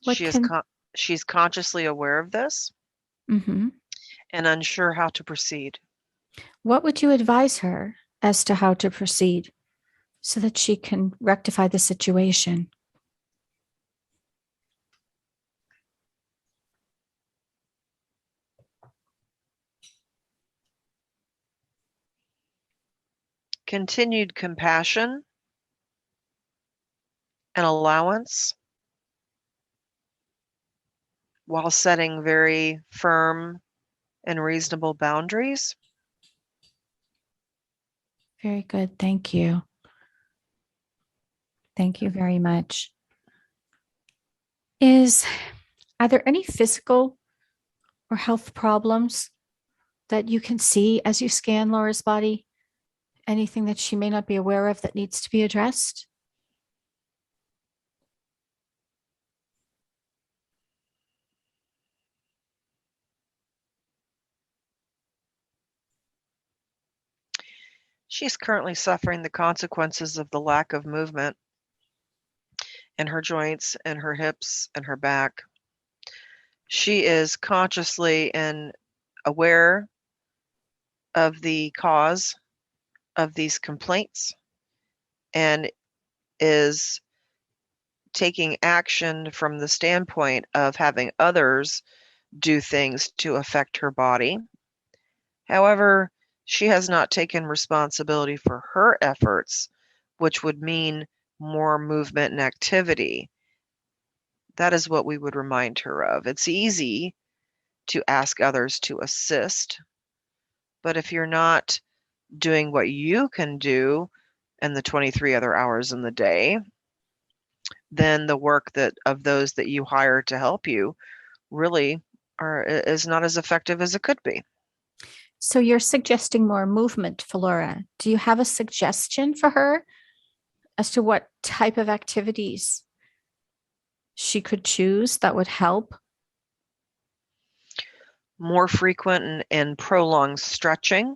What can She's consciously aware of this Mhm. and unsure how to proceed. What would you advise her as to how to proceed so that she can rectify the situation? Continued compassion and allowance while setting very firm and reasonable boundaries. Very good. Thank you. Thank you very much. Are there any physical or health problems that you can see as you scan Laura's body? Anything that she may not be aware of that needs to be addressed? She's currently suffering the consequences of the lack of movement in her joints and her hips and her back. She is consciously and aware of the cause of these complaints and is taking action from the standpoint of having others do things to affect her body. However, she has not taken responsibility for her efforts, which would mean more movement and activity. That is what we would remind her of. It's easy to ask others to assist, but if you're not doing what you can do in the 23 other hours in the day, then the work of those that you hire to help you really is not as effective as it could be. So you're suggesting more movement for Laura. Do you have a suggestion for her as to what type of activities she could choose that would help? More frequent and prolonged stretching,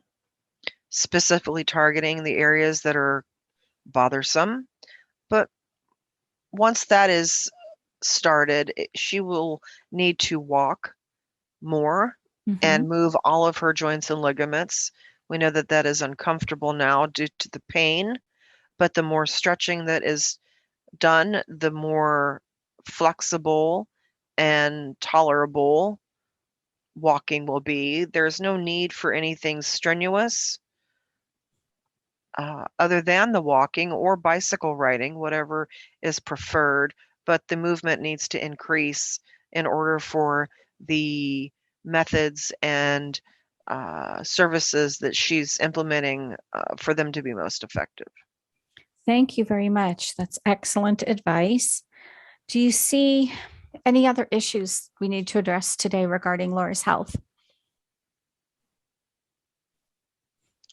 specifically targeting the areas that are bothersome. But once that is started, she will need to walk more and move all of her joints and ligaments. We know that that is uncomfortable now due to the pain, but the more stretching that is done, the more flexible and tolerable walking will be. There's no need for anything strenuous other than the walking or bicycle riding, whatever is preferred, but the movement needs to increase in order for the methods and services that she's implementing for them to be most effective. Thank you very much. That's excellent advice. Do you see any other issues we need to address today regarding Laura's health?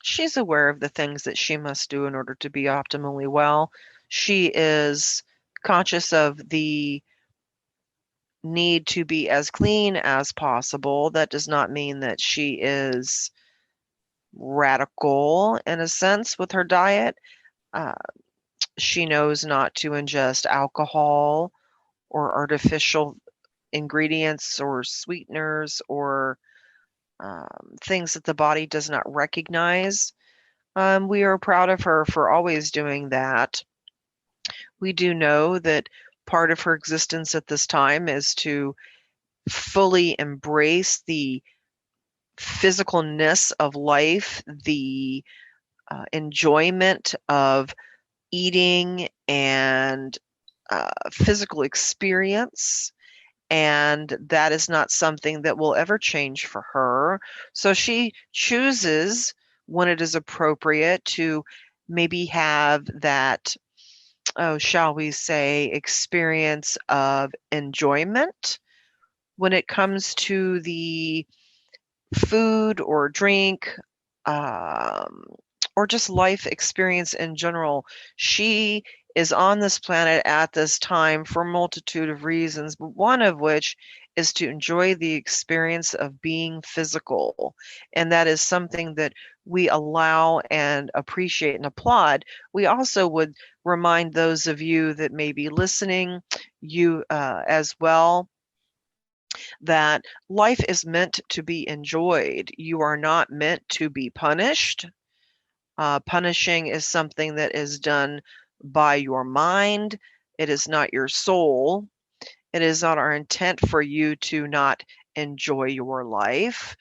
She's aware of the things that she must do in order to be optimally well. She is conscious of the need to be as clean as possible. That does not mean that she is radical in a sense with her diet. She knows not to ingest alcohol or artificial ingredients or sweeteners or things that the body does not recognize. We are proud of her for always doing that. We do know that part of her existence at this time is to fully embrace the physicalness of life, the enjoyment of eating and physical experience. And that is not something that will ever change for her. So she chooses when it is appropriate to maybe have that, oh, shall we say, experience of enjoyment when it comes to the food or drink, um, or just life experience in general. She is on this planet at this time for a multitude of reasons, but one of which is to enjoy the experience of being physical. And that is something that we allow and appreciate and applaud. We also would remind those of you that may be listening, you as well, that life is meant to be enjoyed. You are not meant to be punished. Punishing is something that is done by your mind. It is not your soul. It is not our intent for you to not enjoy your life.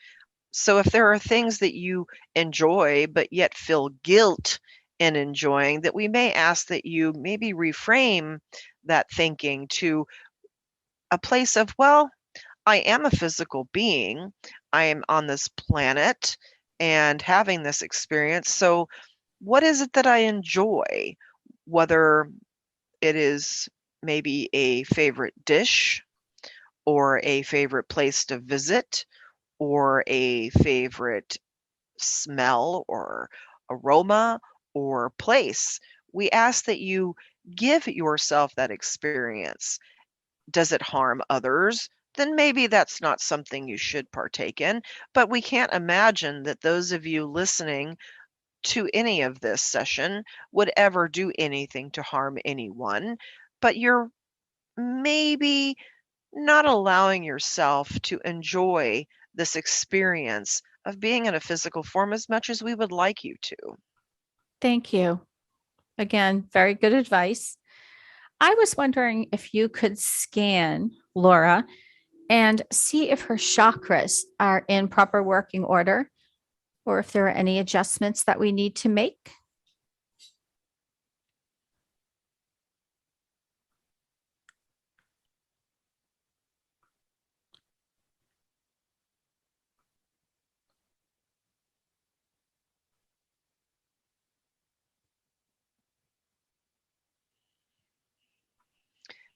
So if there are things that you enjoy but yet feel guilt in enjoying, that we may ask that you maybe reframe that thinking to a place of, well, I am a physical being. I am on this planet and having this experience. So, what is it that I enjoy? Whether it is maybe a favorite dish or a favorite place to visit or a favorite smell or aroma or place. We ask that you give yourself that experience. Does it harm others? Then maybe that's not something you should partake in. But we can't imagine that those of you listening to any of this session would ever do anything to harm anyone. But you're maybe not allowing yourself to enjoy this experience of being in a physical form as much as we would like you to. Thank you. Again, very good advice. I was wondering if you could scan Laura and see if her chakras are in proper working order or if there are any adjustments that we need to make.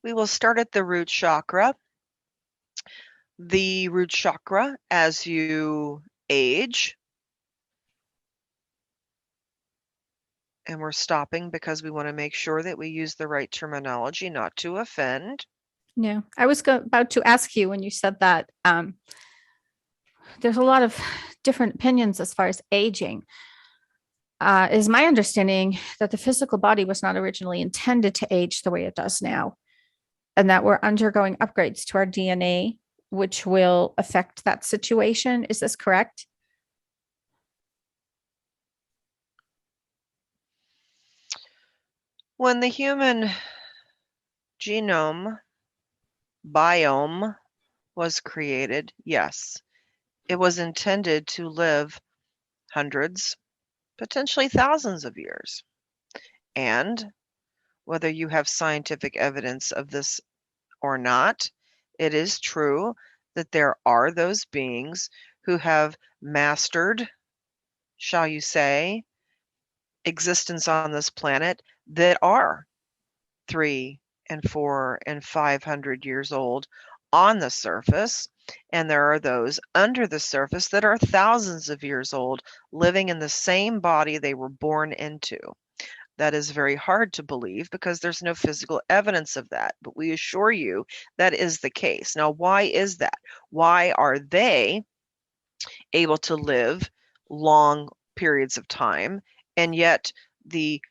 We will start at the root chakra. The root chakra, as you age, and we're stopping because we want to make sure that we use the right terminology, not to offend. Yeah, I was about to ask you when you said that. There's a lot of different opinions as far as aging. Is my understanding that the physical body was not originally intended to age the way it does now, and that we're undergoing upgrades to our DNA, which will affect that situation. Is this correct? When the human genome biome was created, yes, it was intended to live hundreds, potentially thousands of years. And whether you have scientific evidence of this or not, it is true that there are those beings who have mastered, shall you say, existence on this planet that are 3 and 4 and 500 years old on the surface. And there are those under the surface that are thousands of years old, living in the same body they were born into. That is very hard to believe because there's no physical evidence of that. But we assure you that is the case. Now, why is that? Why are they able to live long periods of time, and yet the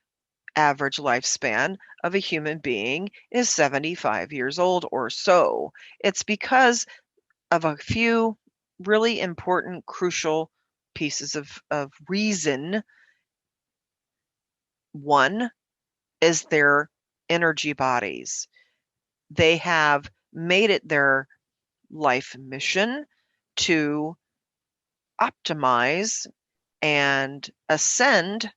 average lifespan of a human being is 75 years old or so. It's because of a few really important, crucial pieces of reason. One is their energy bodies. They have made it their life mission to optimize and ascend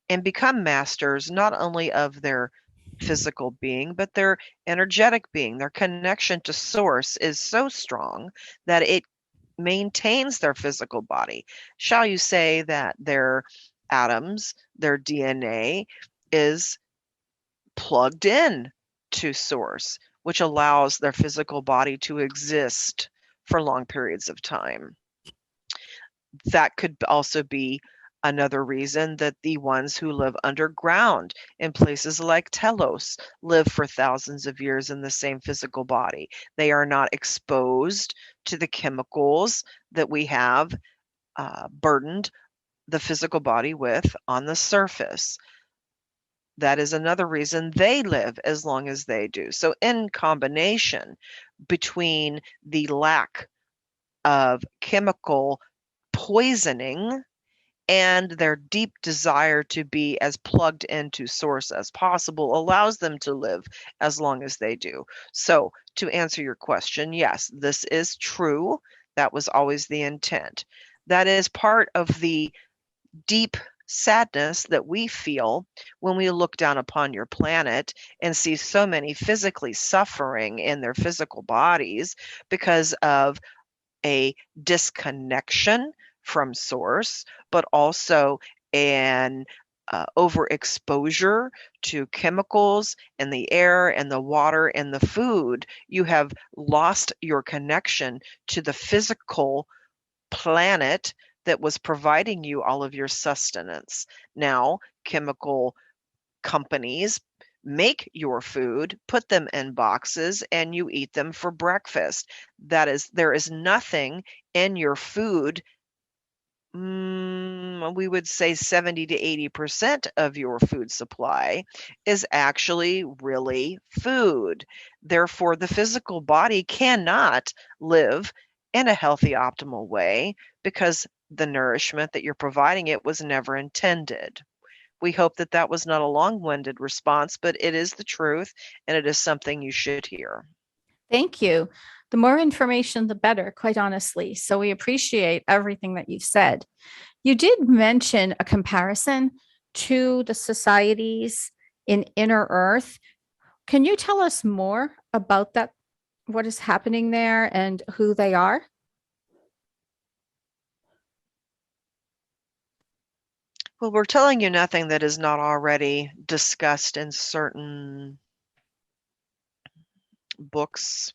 and become masters not only of their physical being, but their energetic being. Their connection to source is so strong that it maintains their physical body. Shall you say that their atoms, their DNA is plugged in to source, which allows their physical body to exist for long periods of time. That could also be another reason that the ones who live underground in places like Telos live for thousands of years in the same physical body. They are not exposed to the chemicals that we have burdened the physical body with on the surface. That is another reason they live as long as they do. So, in combination between the lack of chemical poisoning and their deep desire to be as plugged into source as possible allows them to live as long as they do. So, to answer your question, yes, this is true. That was always the intent. That is part of the deep sadness that we feel when we look down upon your planet and see so many physically suffering in their physical bodies because of a disconnection from source, but also an overexposure to chemicals in the air and the water and the food. You have lost your connection to the physical planet that was providing you all of your sustenance. Now, chemical companies make your food, put them in boxes, and you eat them for breakfast. That is, there is nothing in your food. We would say 70 to 80% of your food supply is actually really food. Therefore, the physical body cannot live in a healthy, optimal way because the nourishment that you're providing it was never intended. We hope that that was not a long-winded response, but it is the truth, and it is something you should hear. Thank you. The more information, the better, quite honestly. So we appreciate everything that you've said. You did mention a comparison to the societies in Inner Earth. Can you tell us more about that? What is happening there and who they are? Well, we're telling you nothing that is not already discussed in certain books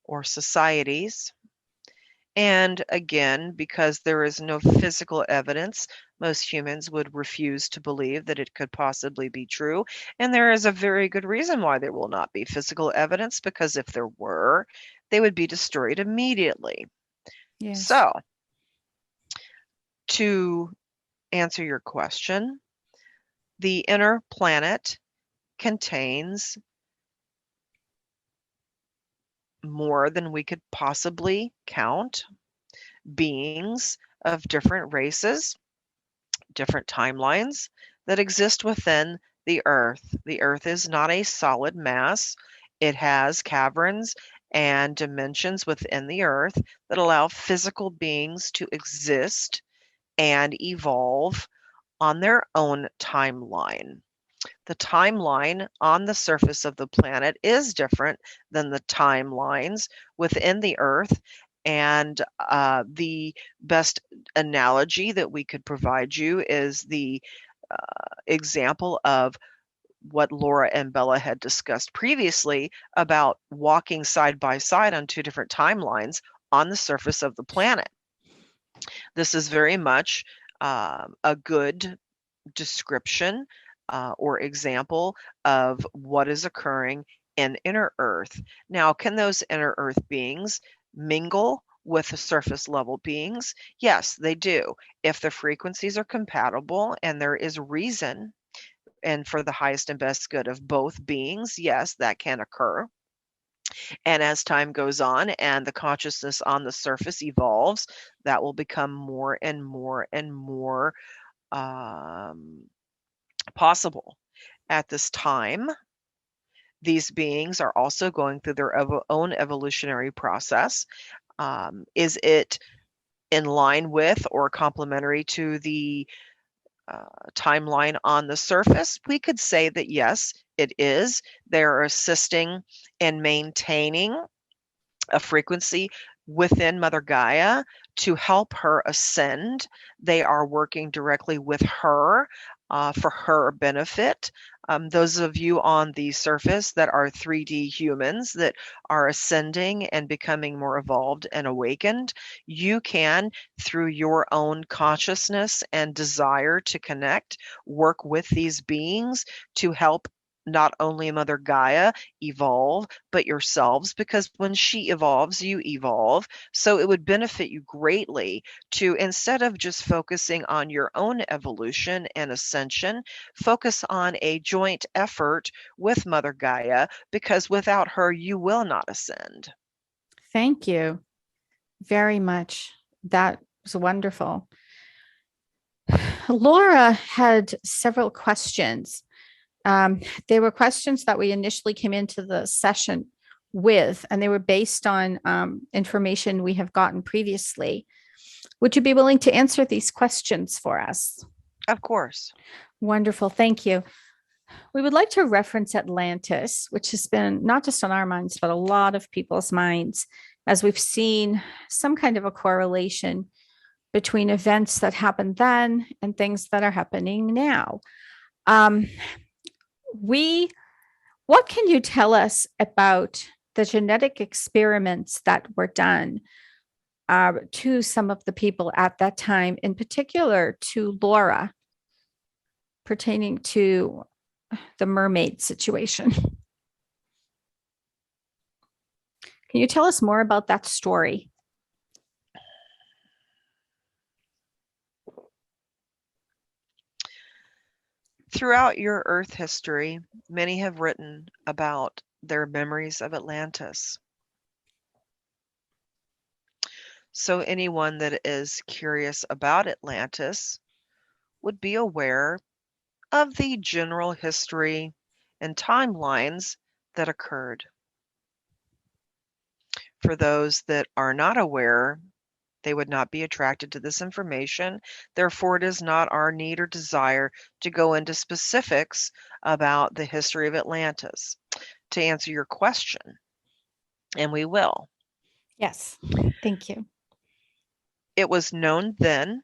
or societies. And again, because there is no physical evidence, most humans would refuse to believe that it could possibly be true. And there is a very good reason why there will not be physical evidence, because if there were, they would be destroyed immediately. Yes. So, to answer your question, the inner planet contains more than we could possibly count beings of different races, different timelines that exist within the Earth. The Earth is not a solid mass. It has caverns and dimensions within the Earth that allow physical beings to exist and evolve on their own timeline. The timeline on the surface of the planet is different than the timelines within the Earth. And the best analogy that we could provide you is the example of what Laura and Bella had discussed previously about walking side by side on two different timelines on the surface of the planet. This is very much a good description or example of what is occurring in inner Earth. Now, can those inner Earth beings mingle with the surface level beings? Yes, they do. If the frequencies are compatible and there is reason and for the highest and best good of both beings, yes, that can occur. And as time goes on and the consciousness on the surface evolves, that will become more and more and more possible. At this time, these beings are also going through their own evolutionary process. Is it in line with or complementary to the timeline on the surface? We could say that yes, it is. They're assisting in maintaining a frequency within Mother Gaia to help her ascend. They are working directly with her for her benefit. Those of you on the surface that are 3D humans that are ascending and becoming more evolved and awakened, you can, through your own consciousness and desire to connect, work with these beings to help not only Mother Gaia evolve, but yourselves, because when she evolves, you evolve. So it would benefit you greatly to, instead of just focusing on your own evolution and ascension, focus on a joint effort with Mother Gaia, because without her, you will not ascend. Thank you very much. That was wonderful. Laura had several questions. They were questions that we initially came into the session with, and they were based on information we have gotten previously. Would you be willing to answer these questions for us? Of course. Wonderful. Thank you. We would like to reference Atlantis, which has been not just on our minds, but a lot of people's minds, as we've seen some kind of a correlation between events that happened then and things that are happening now. What can you tell us about the genetic experiments that were done to some of the people at that time, in particular to Laura, pertaining to the mermaid situation? Can you tell us more about that story? Throughout your Earth history, many have written about their memories of Atlantis. So anyone that is curious about Atlantis would be aware of the general history and timelines that occurred. For those that are not aware, they would not be attracted to this information. Therefore, it is not our need or desire to go into specifics about the history of Atlantis. To answer your question, and we will. Yes, thank you. It was known then,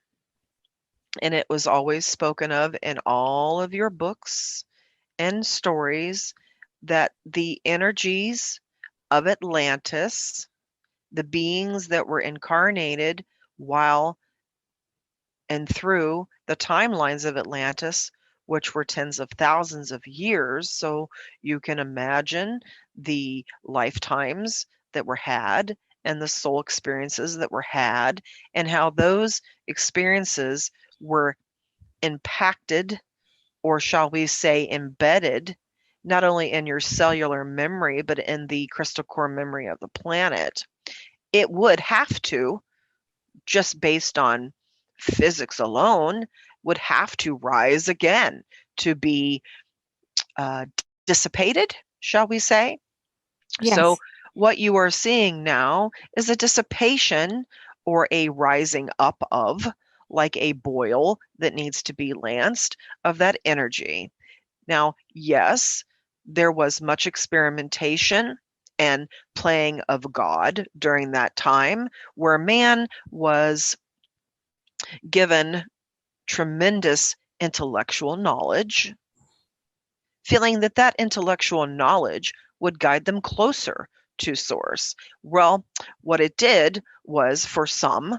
and it was always spoken of in all of your books and stories, that the energies of Atlantis, the beings that were incarnated while and through the timelines of Atlantis, which were tens of thousands of years. So you can imagine the lifetimes that were had and the soul experiences that were had, and how those experiences were impacted, or shall we say embedded, not only in your cellular memory, but in the crystal core memory of the planet. It would have to, just based on physics alone, would have to rise again to be dissipated, shall we say? Yes. So what you are seeing now is a dissipation or a rising up of, like a boil that needs to be lanced, of that energy. Now, yes, there was much experimentation and playing of God during that time, where man was given tremendous intellectual knowledge, feeling that that intellectual knowledge would guide them closer to source. Well, what it did was, for some,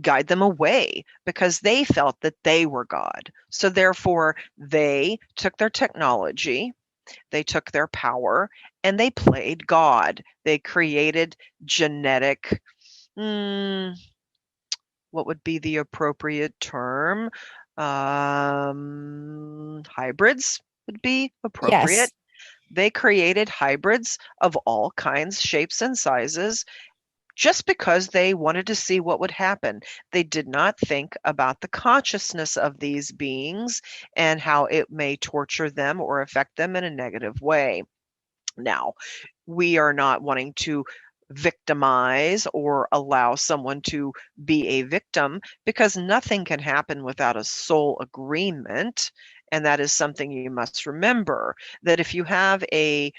guide them away, because they felt that they were God. So therefore, they took their technology, they took their power, and they played God. They created genetic, what would be the appropriate term? Hybrids would be Yes. appropriate. They created hybrids of all kinds, shapes, and sizes just because they wanted to see what would happen. They did not think about the consciousness of these beings and how it may torture them or affect them in a negative way. Now, we are not wanting to victimize or allow someone to be a victim because nothing can happen without a soul agreement. And that is something you must remember, that if you have a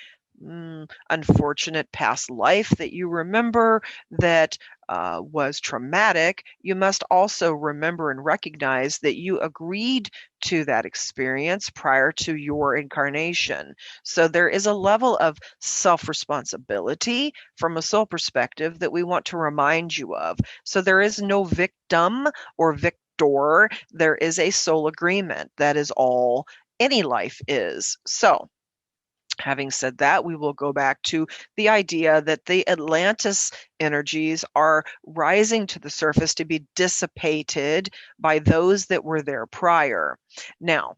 unfortunate past life that you remember that was traumatic, you must also remember and recognize that you agreed to that experience prior to your incarnation. So there is a level of self-responsibility from a soul perspective that we want to remind you of. So there is no victim or victor. There is a soul agreement. That is all any life is. So having said that, we will go back to the idea that the Atlantis energies are rising to the surface to be dissipated by those that were there prior. Now,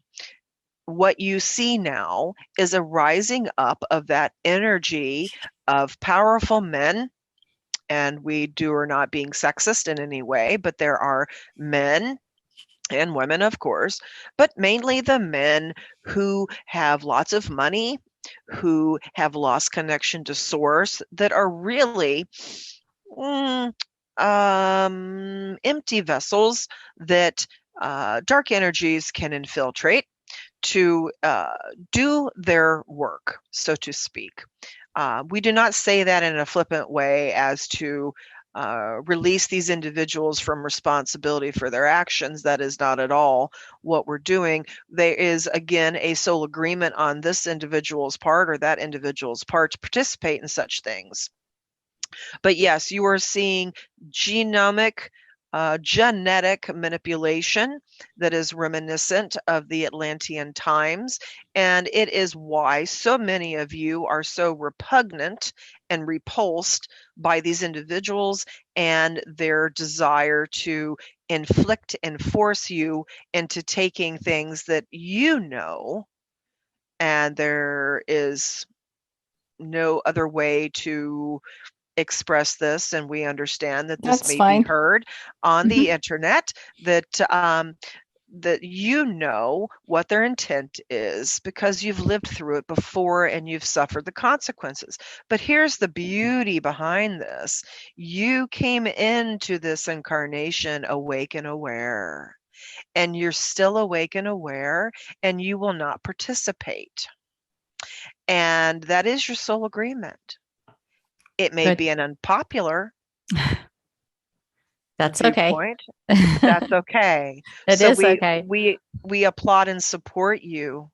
what you see now is a rising up of that energy of powerful men. And are not being sexist in any way, but there are men and women, of course, but mainly the men who have lots of money, who have lost connection to source, that are really mm, empty vessels that dark energies can infiltrate to do their work, so to speak. We do not say that in a flippant way as to release these individuals from responsibility for their actions. That is not at all what we're doing. There is, again, a soul agreement on this individual's part or that individual's part to participate in such things. But yes, you are seeing genomic, genetic manipulation that is reminiscent of the Atlantean times. And it is why so many of you are so repugnant and repulsed by these individuals and their desire to inflict and force you into taking things that you know, and there is no other way to express this, and we understand that this That's may be fine. heard on the Mhm. internet, that you know what their intent is because you've lived through it before and you've suffered the consequences. But here's the beauty behind this. You came into this incarnation awake and aware, and you're still awake and aware, and you will not participate. And that is your soul agreement. It may Good. be an unpopular That's okay. viewpoint, but that's okay. It So is we okay. we we applaud and support you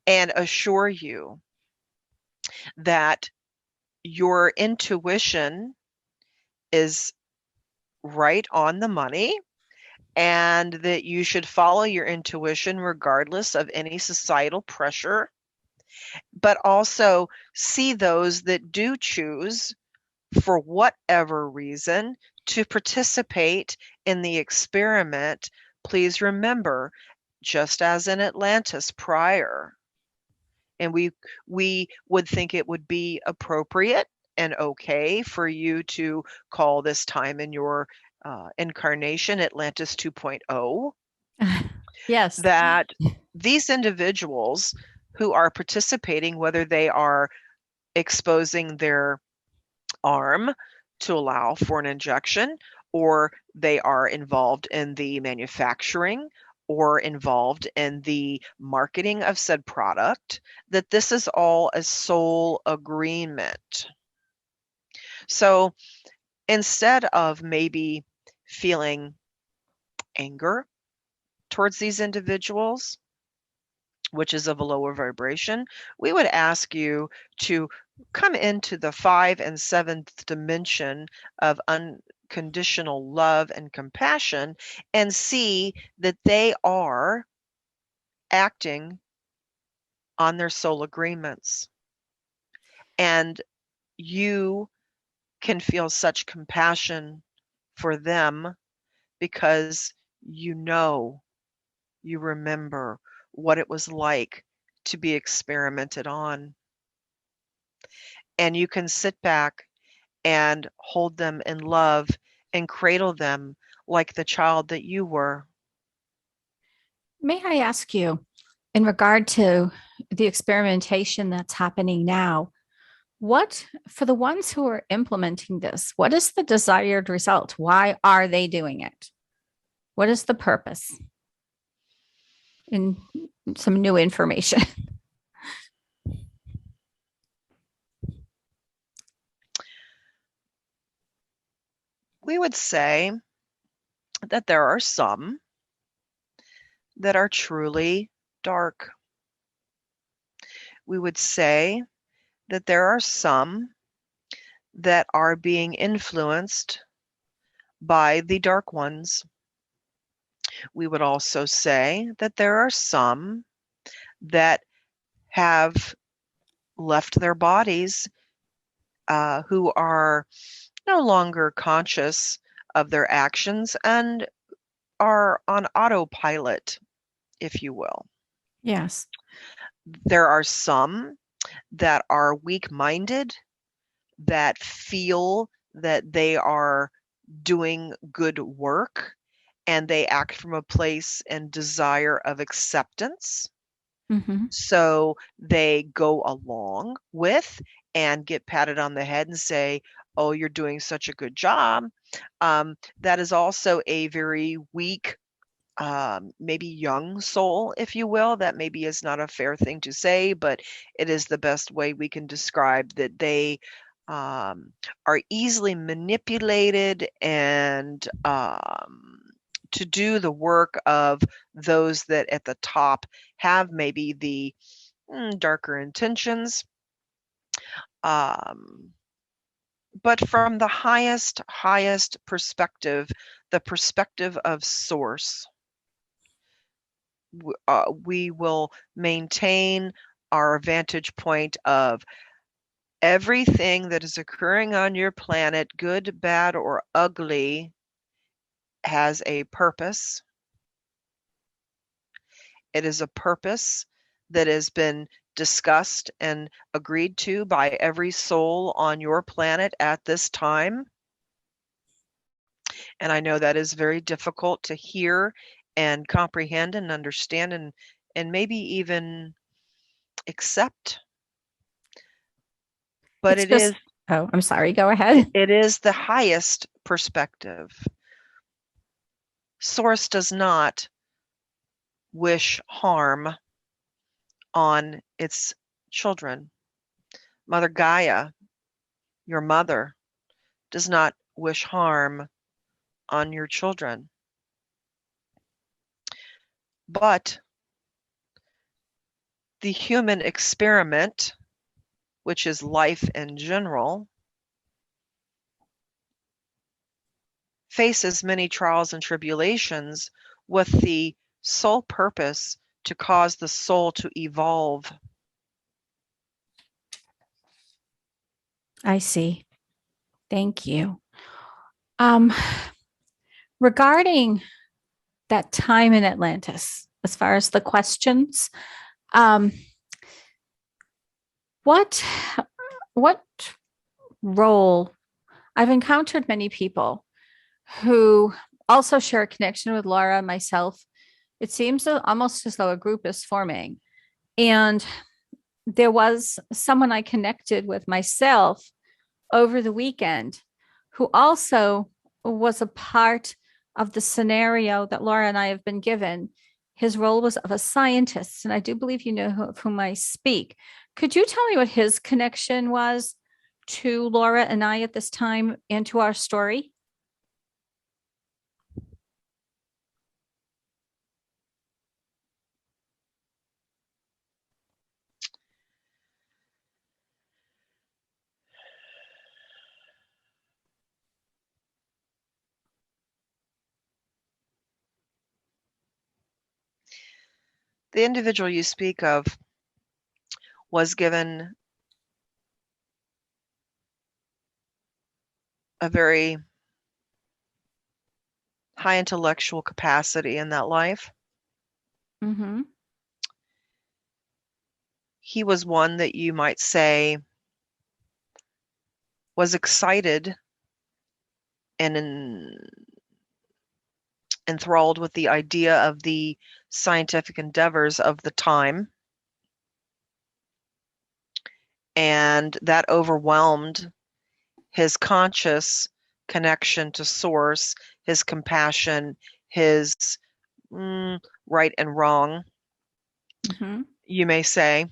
and assure you that your intuition is right on the money and that you should follow your intuition regardless of any societal pressure, but also see those that do choose, for whatever reason, to participate in the experiment. Please remember, just as in Atlantis prior, and we would think it would be appropriate and okay for you to call this time in your incarnation Atlantis 2.0, Yes. that these individuals who are participating, whether they are exposing their arm to allow for an injection, or they are involved in the manufacturing or involved in the marketing of said product, that this is all a soul agreement. So instead of maybe feeling anger towards these individuals, which is of a lower vibration, we would ask you to come into the 5th and 7th dimension of unconditional love and compassion and see that they are acting on their soul agreements. And you can feel such compassion for them because you know you remember what it was like to be experimented on. And you can sit back and hold them in love and cradle them like the child that you were. May I ask you, in regard to the experimentation that's happening now, what, for the ones who are implementing this, what is the desired result? Why are they doing it? What is the purpose? In some new information. We would say that there are some that are truly dark. We would say that there are some that are being influenced by the dark ones. We would also say that there are some that have left their bodies, who are no longer conscious of their actions and are on autopilot, if you will. Yes. There are some that are weak-minded, that feel that they are doing good work, and they act from a place and desire of acceptance. Mm-hmm. So they go along with and get patted on the head and say, "Oh, you're doing such a good job." That is also a very weak, maybe young soul, if you will. That maybe is not a fair thing to say, but it is the best way we can describe that they are easily manipulated and to do the work of those that at the top have maybe the darker intentions. Um, but from the highest perspective, the perspective of source, we will maintain our vantage point of everything that is occurring on your planet, good, bad, or ugly, has a purpose. It is a purpose that has been discussed and agreed to by every soul on your planet at this time. And I know that is very difficult to hear and comprehend and understand and maybe even accept. But It's it is just, oh, I'm sorry. Go ahead. it is the highest perspective. Source does not wish harm on its children. Mother Gaia, your mother, does not wish harm on your children. But the human experiment, which is life in general, faces many trials and tribulations with the sole purpose to cause the soul to evolve. I see. Thank you. Um, Regarding that time in Atlantis, as far as the questions, um, what what role I've encountered many people who also share a connection with Laura and myself. It seems almost as though a group is forming. And there was someone I connected with myself over the weekend who also was a part of the scenario that Laura and I have been given. His role was of a scientist, and I do believe you know of whom I speak. Could you tell me what his connection was to Laura and I at this time and to our story? The individual you speak of was given a very high intellectual capacity in that life. Mm-hmm. He was one that you might say was excited and enthralled with the idea of the scientific endeavors of the time, and that overwhelmed his conscious connection to source, his compassion, his right and wrong, Mm-hmm. you may say.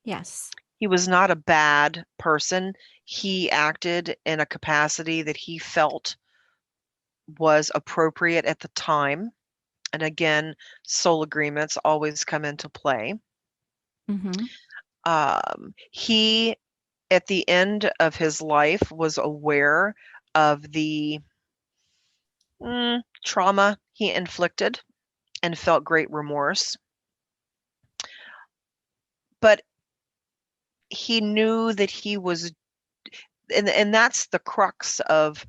Yes. He was not a bad person. He acted in a capacity that he felt was appropriate at the time. And again, soul agreements always come into play. Mm-hmm. He, at the end of his life, was aware of the trauma he inflicted and felt great remorse. But he knew that he was, and that's the crux of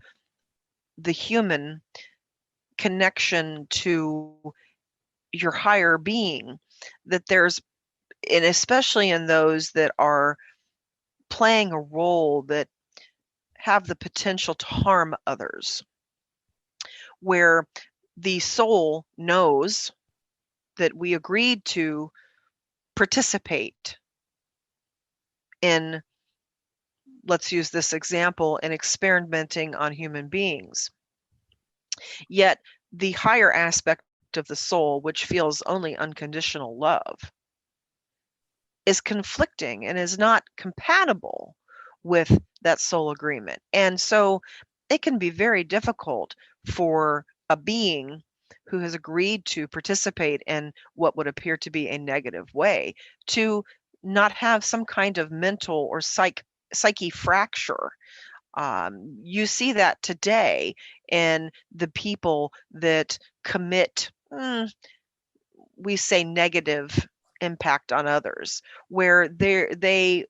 the human connection to your higher being, that there's, and especially in those that are playing a role that have the potential to harm others, where the soul knows that we agreed to participate in, let's use this example, in experimenting on human beings. Yet the higher aspect of the soul, which feels only unconditional love, is conflicting and is not compatible with that soul agreement. And so it can be very difficult for a being who has agreed to participate in what would appear to be a negative way to not have some kind of mental or psyche fracture. You see that today in the people that commit, we say, negative impact on others, where they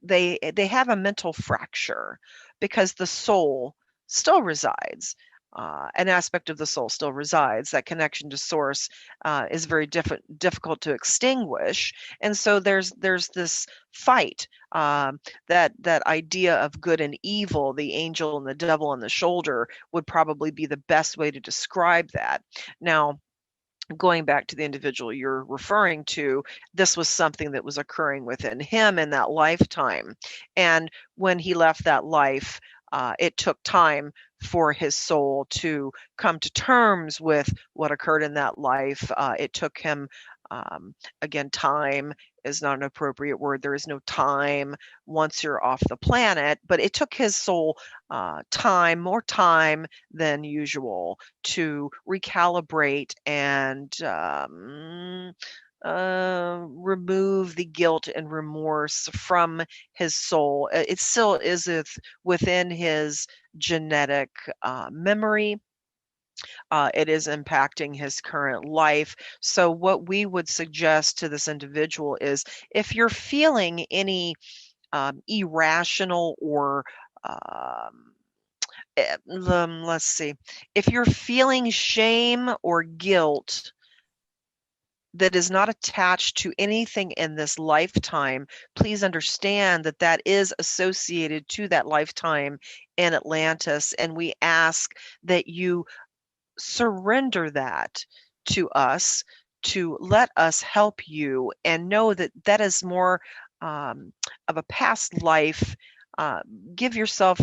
have a mental fracture because the soul still resides. An aspect of the soul still resides. That connection to source is very difficult to extinguish, and so there's this fight. That idea of good and evil, the angel and the devil on the shoulder, would probably be the best way to describe that. Now, going back to the individual you're referring to, this was something that was occurring within him in that lifetime. And when he left that life, it took time for his soul to come to terms with what occurred in that life. It took him, again, time is not an appropriate word. There is no time once you're off the planet, but it took his soul more time than usual to recalibrate and remove the guilt and remorse from his soul. It still is within his genetic memory. It is impacting his current life. So, what we would suggest to this individual is, if you're feeling any irrational or let's see, if you're feeling shame or guilt that is not attached to anything in this lifetime, please understand that that is associated to that lifetime in Atlantis. And we ask that you surrender that to us, to let us help you, and know that that is more of a past life. Uh, Give yourself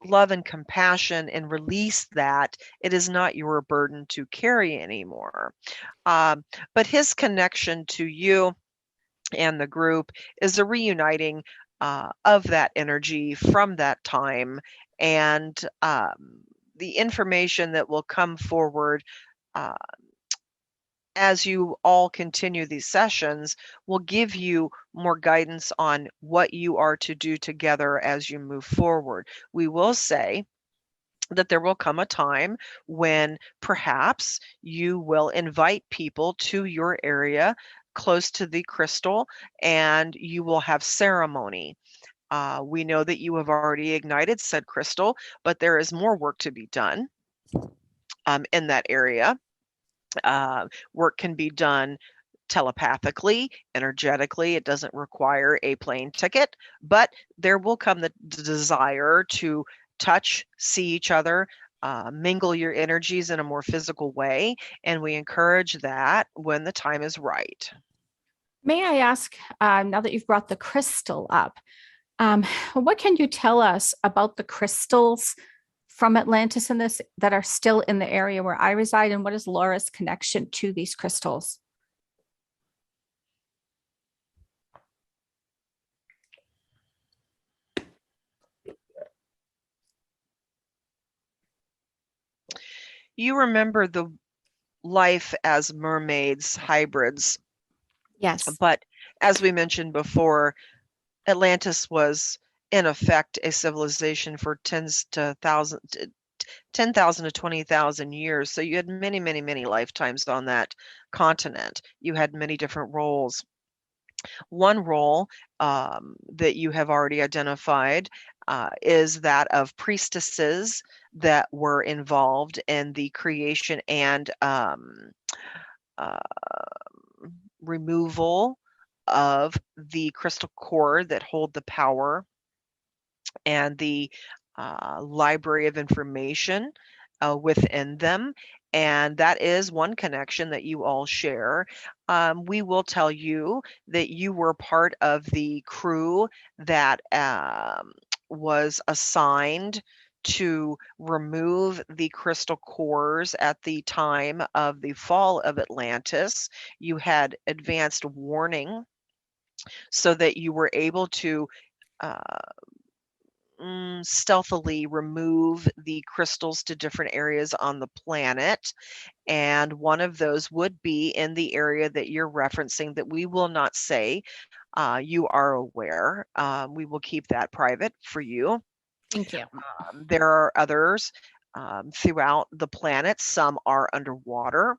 love and compassion and release that. It is not your burden to carry anymore. But his connection to you and the group is a reuniting of that energy from that time. And the information that will come forward uh, as you all continue these sessions will give you more guidance on what you are to do together as you move forward. We will say that there will come a time when perhaps you will invite people to your area close to the crystal, and you will have ceremony. We know that you have already ignited said crystal, but there is more work to be done in that area. Work can be done telepathically, energetically. It doesn't require a plane ticket, but there will come the desire to touch, see each other, mingle your energies in a more physical way, and we encourage that when the time is right. May I ask, now that you've brought the crystal up, um, what can you tell us about the crystals from Atlantis in this that are still in the area where I reside, and what is Laura's connection to these crystals? You remember the life as mermaids, hybrids, Yes. but as we mentioned before, Atlantis was in effect a civilization for 10,000 to 20,000 years. So you had many, many, many lifetimes on that continent. You had many different roles. One role that you have already identified is that of priestesses that were involved in the creation and uh, removal of the crystal core that hold the power and the library of information within them. And that is one connection that you all share. We will tell you that you were part of the crew that was assigned to remove the crystal cores at the time of the fall of Atlantis. You had advanced warning so that you were able to uh, stealthily remove the crystals to different areas on the planet. And one of those would be in the area that you're referencing that we will not say. You are aware. We will keep that private for you. Thank you. There are others throughout the planet. Some are underwater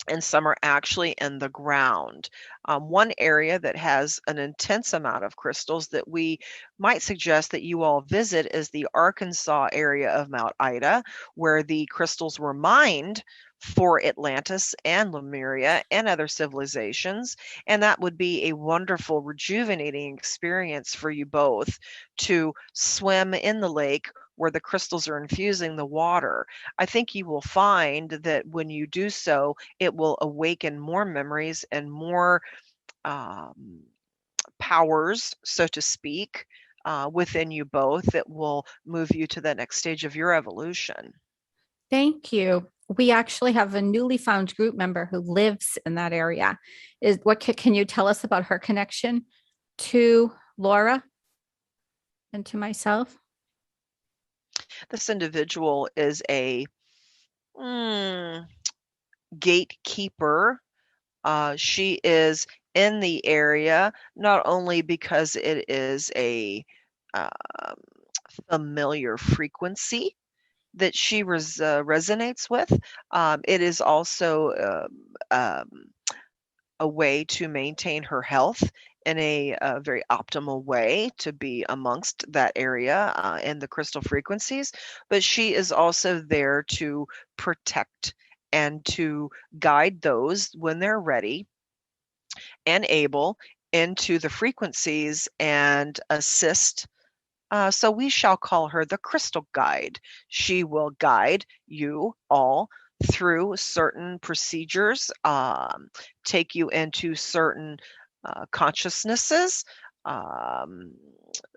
and some are actually in the ground. One area that has an intense amount of crystals that we might suggest that you all visit is the Arkansas area of Mount Ida, where the crystals were mined for Atlantis and Lemuria and other civilizations. And that would be a wonderful, rejuvenating experience for you both to swim in the lake where the crystals are infusing the water. I think you will find that when you do so, it will awaken more memories and more um, powers, so to speak, within you both that will move you to the next stage of your evolution. Thank you. We actually have a newly found group member who lives in that area. Is what can you tell us about her connection to Laura and to myself? This individual is a mm, gatekeeper. She is in the area not only because it is a um, familiar frequency that she resonates with. It is also a way to maintain her health in a very optimal way to be amongst that area and the crystal frequencies. But she is also there to protect and to guide those when they're ready and able into the frequencies and assist. So we shall call her the crystal guide. She will guide you all through certain procedures, take you into certain consciousnesses, um,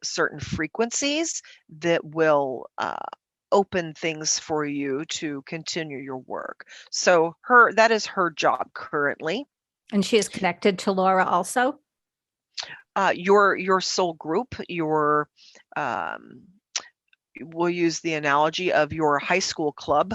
certain frequencies that will open things for you to continue your work. So that is her job currently. And she is connected to Laura also. Your soul group, um, we'll use the analogy of your high school club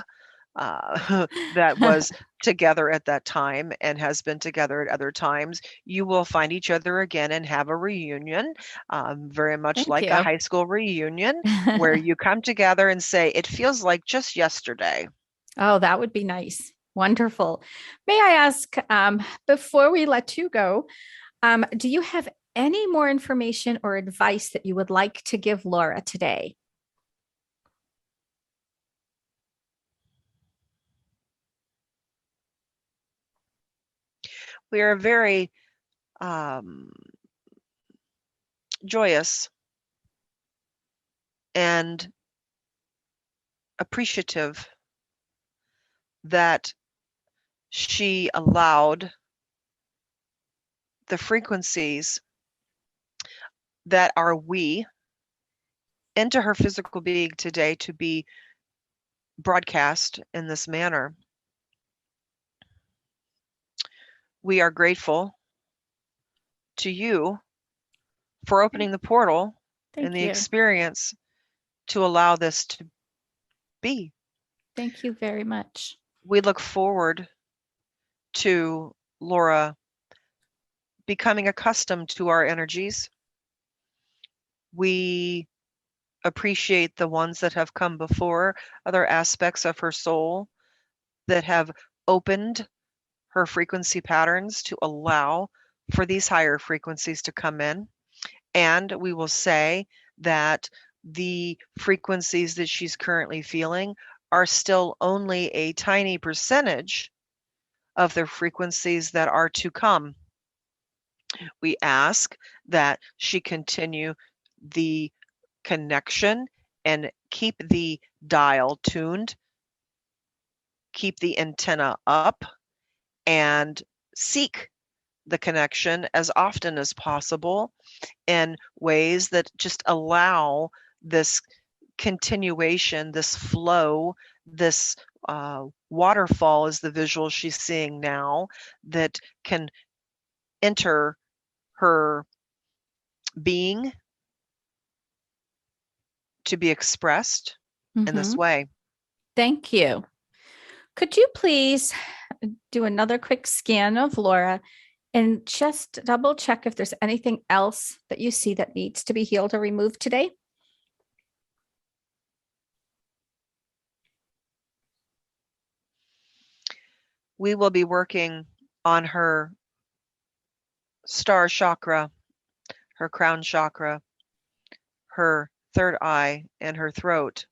that was together at that time and has been together at other times. You will find each other again and have a reunion, very much Thank like a you. high school reunion, where you come together and say, it feels like just yesterday. Oh, that would be nice. Wonderful. May I ask, before we let you go, do you have any more information or advice that you would like to give Laura today? We are very joyous and appreciative that she allowed the frequencies that are we into her physical being today to be broadcast in this manner. We are grateful to you for opening the portal and Thank the you. experience to allow this to be. Thank you very much. We look forward to Laura becoming accustomed to our energies. We appreciate the ones that have come before, other aspects of her soul that have opened her frequency patterns to allow for these higher frequencies to come in. And we will say that the frequencies that she's currently feeling are still only a tiny percentage of the frequencies that are to come. We ask that she continue the connection and keep the dial tuned, keep the antenna up, and seek the connection as often as possible in ways that just allow this continuation, this flow, this waterfall is the visual she's seeing now that can enter her being to be expressed in this Mhm. way. Thank you. Could you please do another quick scan of Laura and just double check if there's anything else that you see that needs to be healed or removed today? We will be working on her star chakra, her crown chakra, her third eye, and her throat.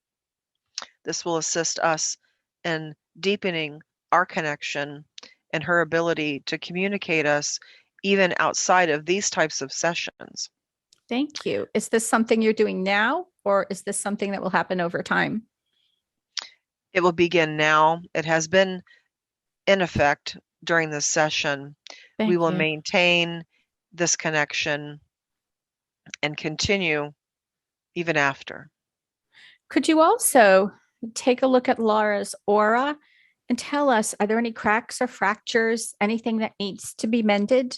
This will assist us in deepening our connection and her ability to communicate us even outside of these types of sessions. Thank you. Is this something you're doing now, or is this something that will happen over time? It will begin now. It has been in effect during this session. We Thank will you. maintain this connection and continue even after. Could you also take a look at Laura's aura and tell us, are there any cracks or fractures, anything that needs to be mended?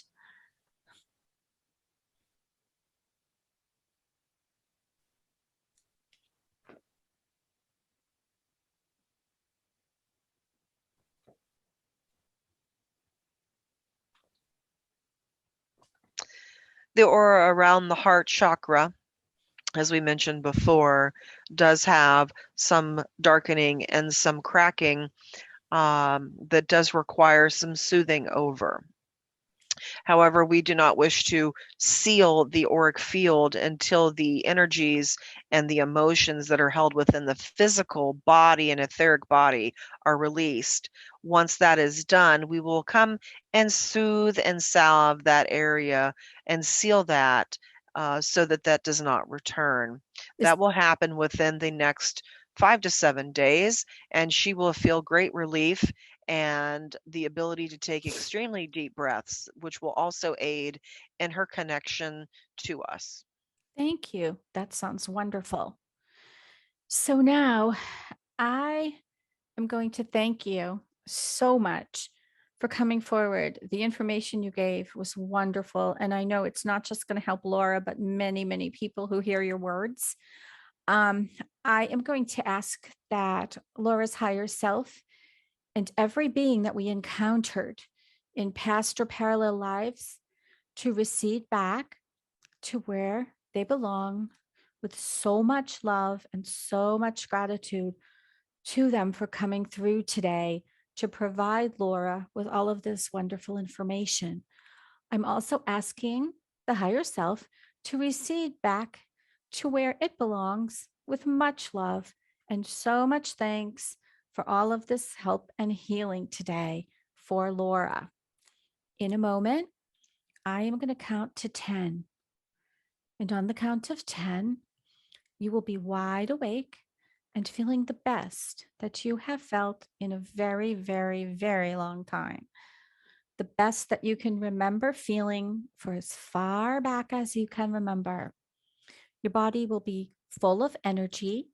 The aura around the heart chakra, as we mentioned before, does have some darkening and some cracking that does require some soothing over. However, we do not wish to seal the auric field until the energies and the emotions that are held within the physical body and etheric body are released. Once that is done, we will come and soothe and salve that area and seal that so that that does not return. Is That will happen within the next 5 to 7 days, and she will feel great relief and the ability to take extremely deep breaths, which will also aid in her connection to us. Thank you. That sounds wonderful. So now I am going to thank you so much for coming forward. The information you gave was wonderful. And I know it's not just going to help Laura, but many, many people who hear your words. Um, I am going to ask that Laura's higher self and every being that we encountered in past or parallel lives to recede back to where they belong with so much love and so much gratitude to them for coming through today to provide Laura with all of this wonderful information. I'm also asking the higher self to recede back to where it belongs with much love and so much thanks for all of this help and healing today for Laura. In a moment, I am going to count to 10. And on the count of 10, you will be wide awake and feeling the best that you have felt in a very, very, very long time. The best that you can remember feeling for as far back as you can remember. Your body will be full of energy.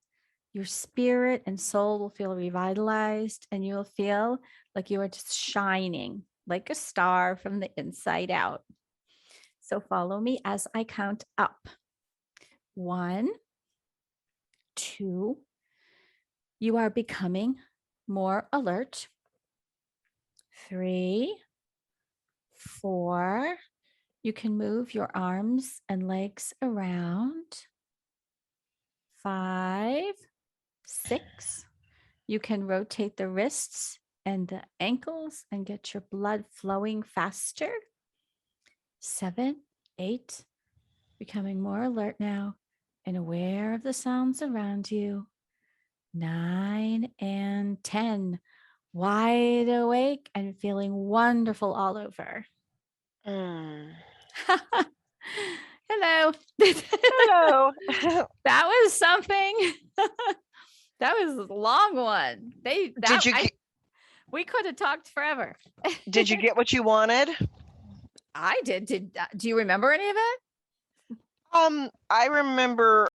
Your spirit and soul will feel revitalized, and you'll feel like you are just shining like a star from the inside out. So follow me as I count up. 1, 2, you are becoming more alert. 3, 4, you can move your arms and legs around. 5, 6, you can rotate the wrists and the ankles and get your blood flowing faster. 7, 8, becoming more alert now and aware of the sounds around you. 9 and 10, wide awake and feeling wonderful all over. Mm. Hello. Hello. That was something. That was a long one. We could have talked forever. Did you get what you wanted? I did. Do you remember any of it? I remember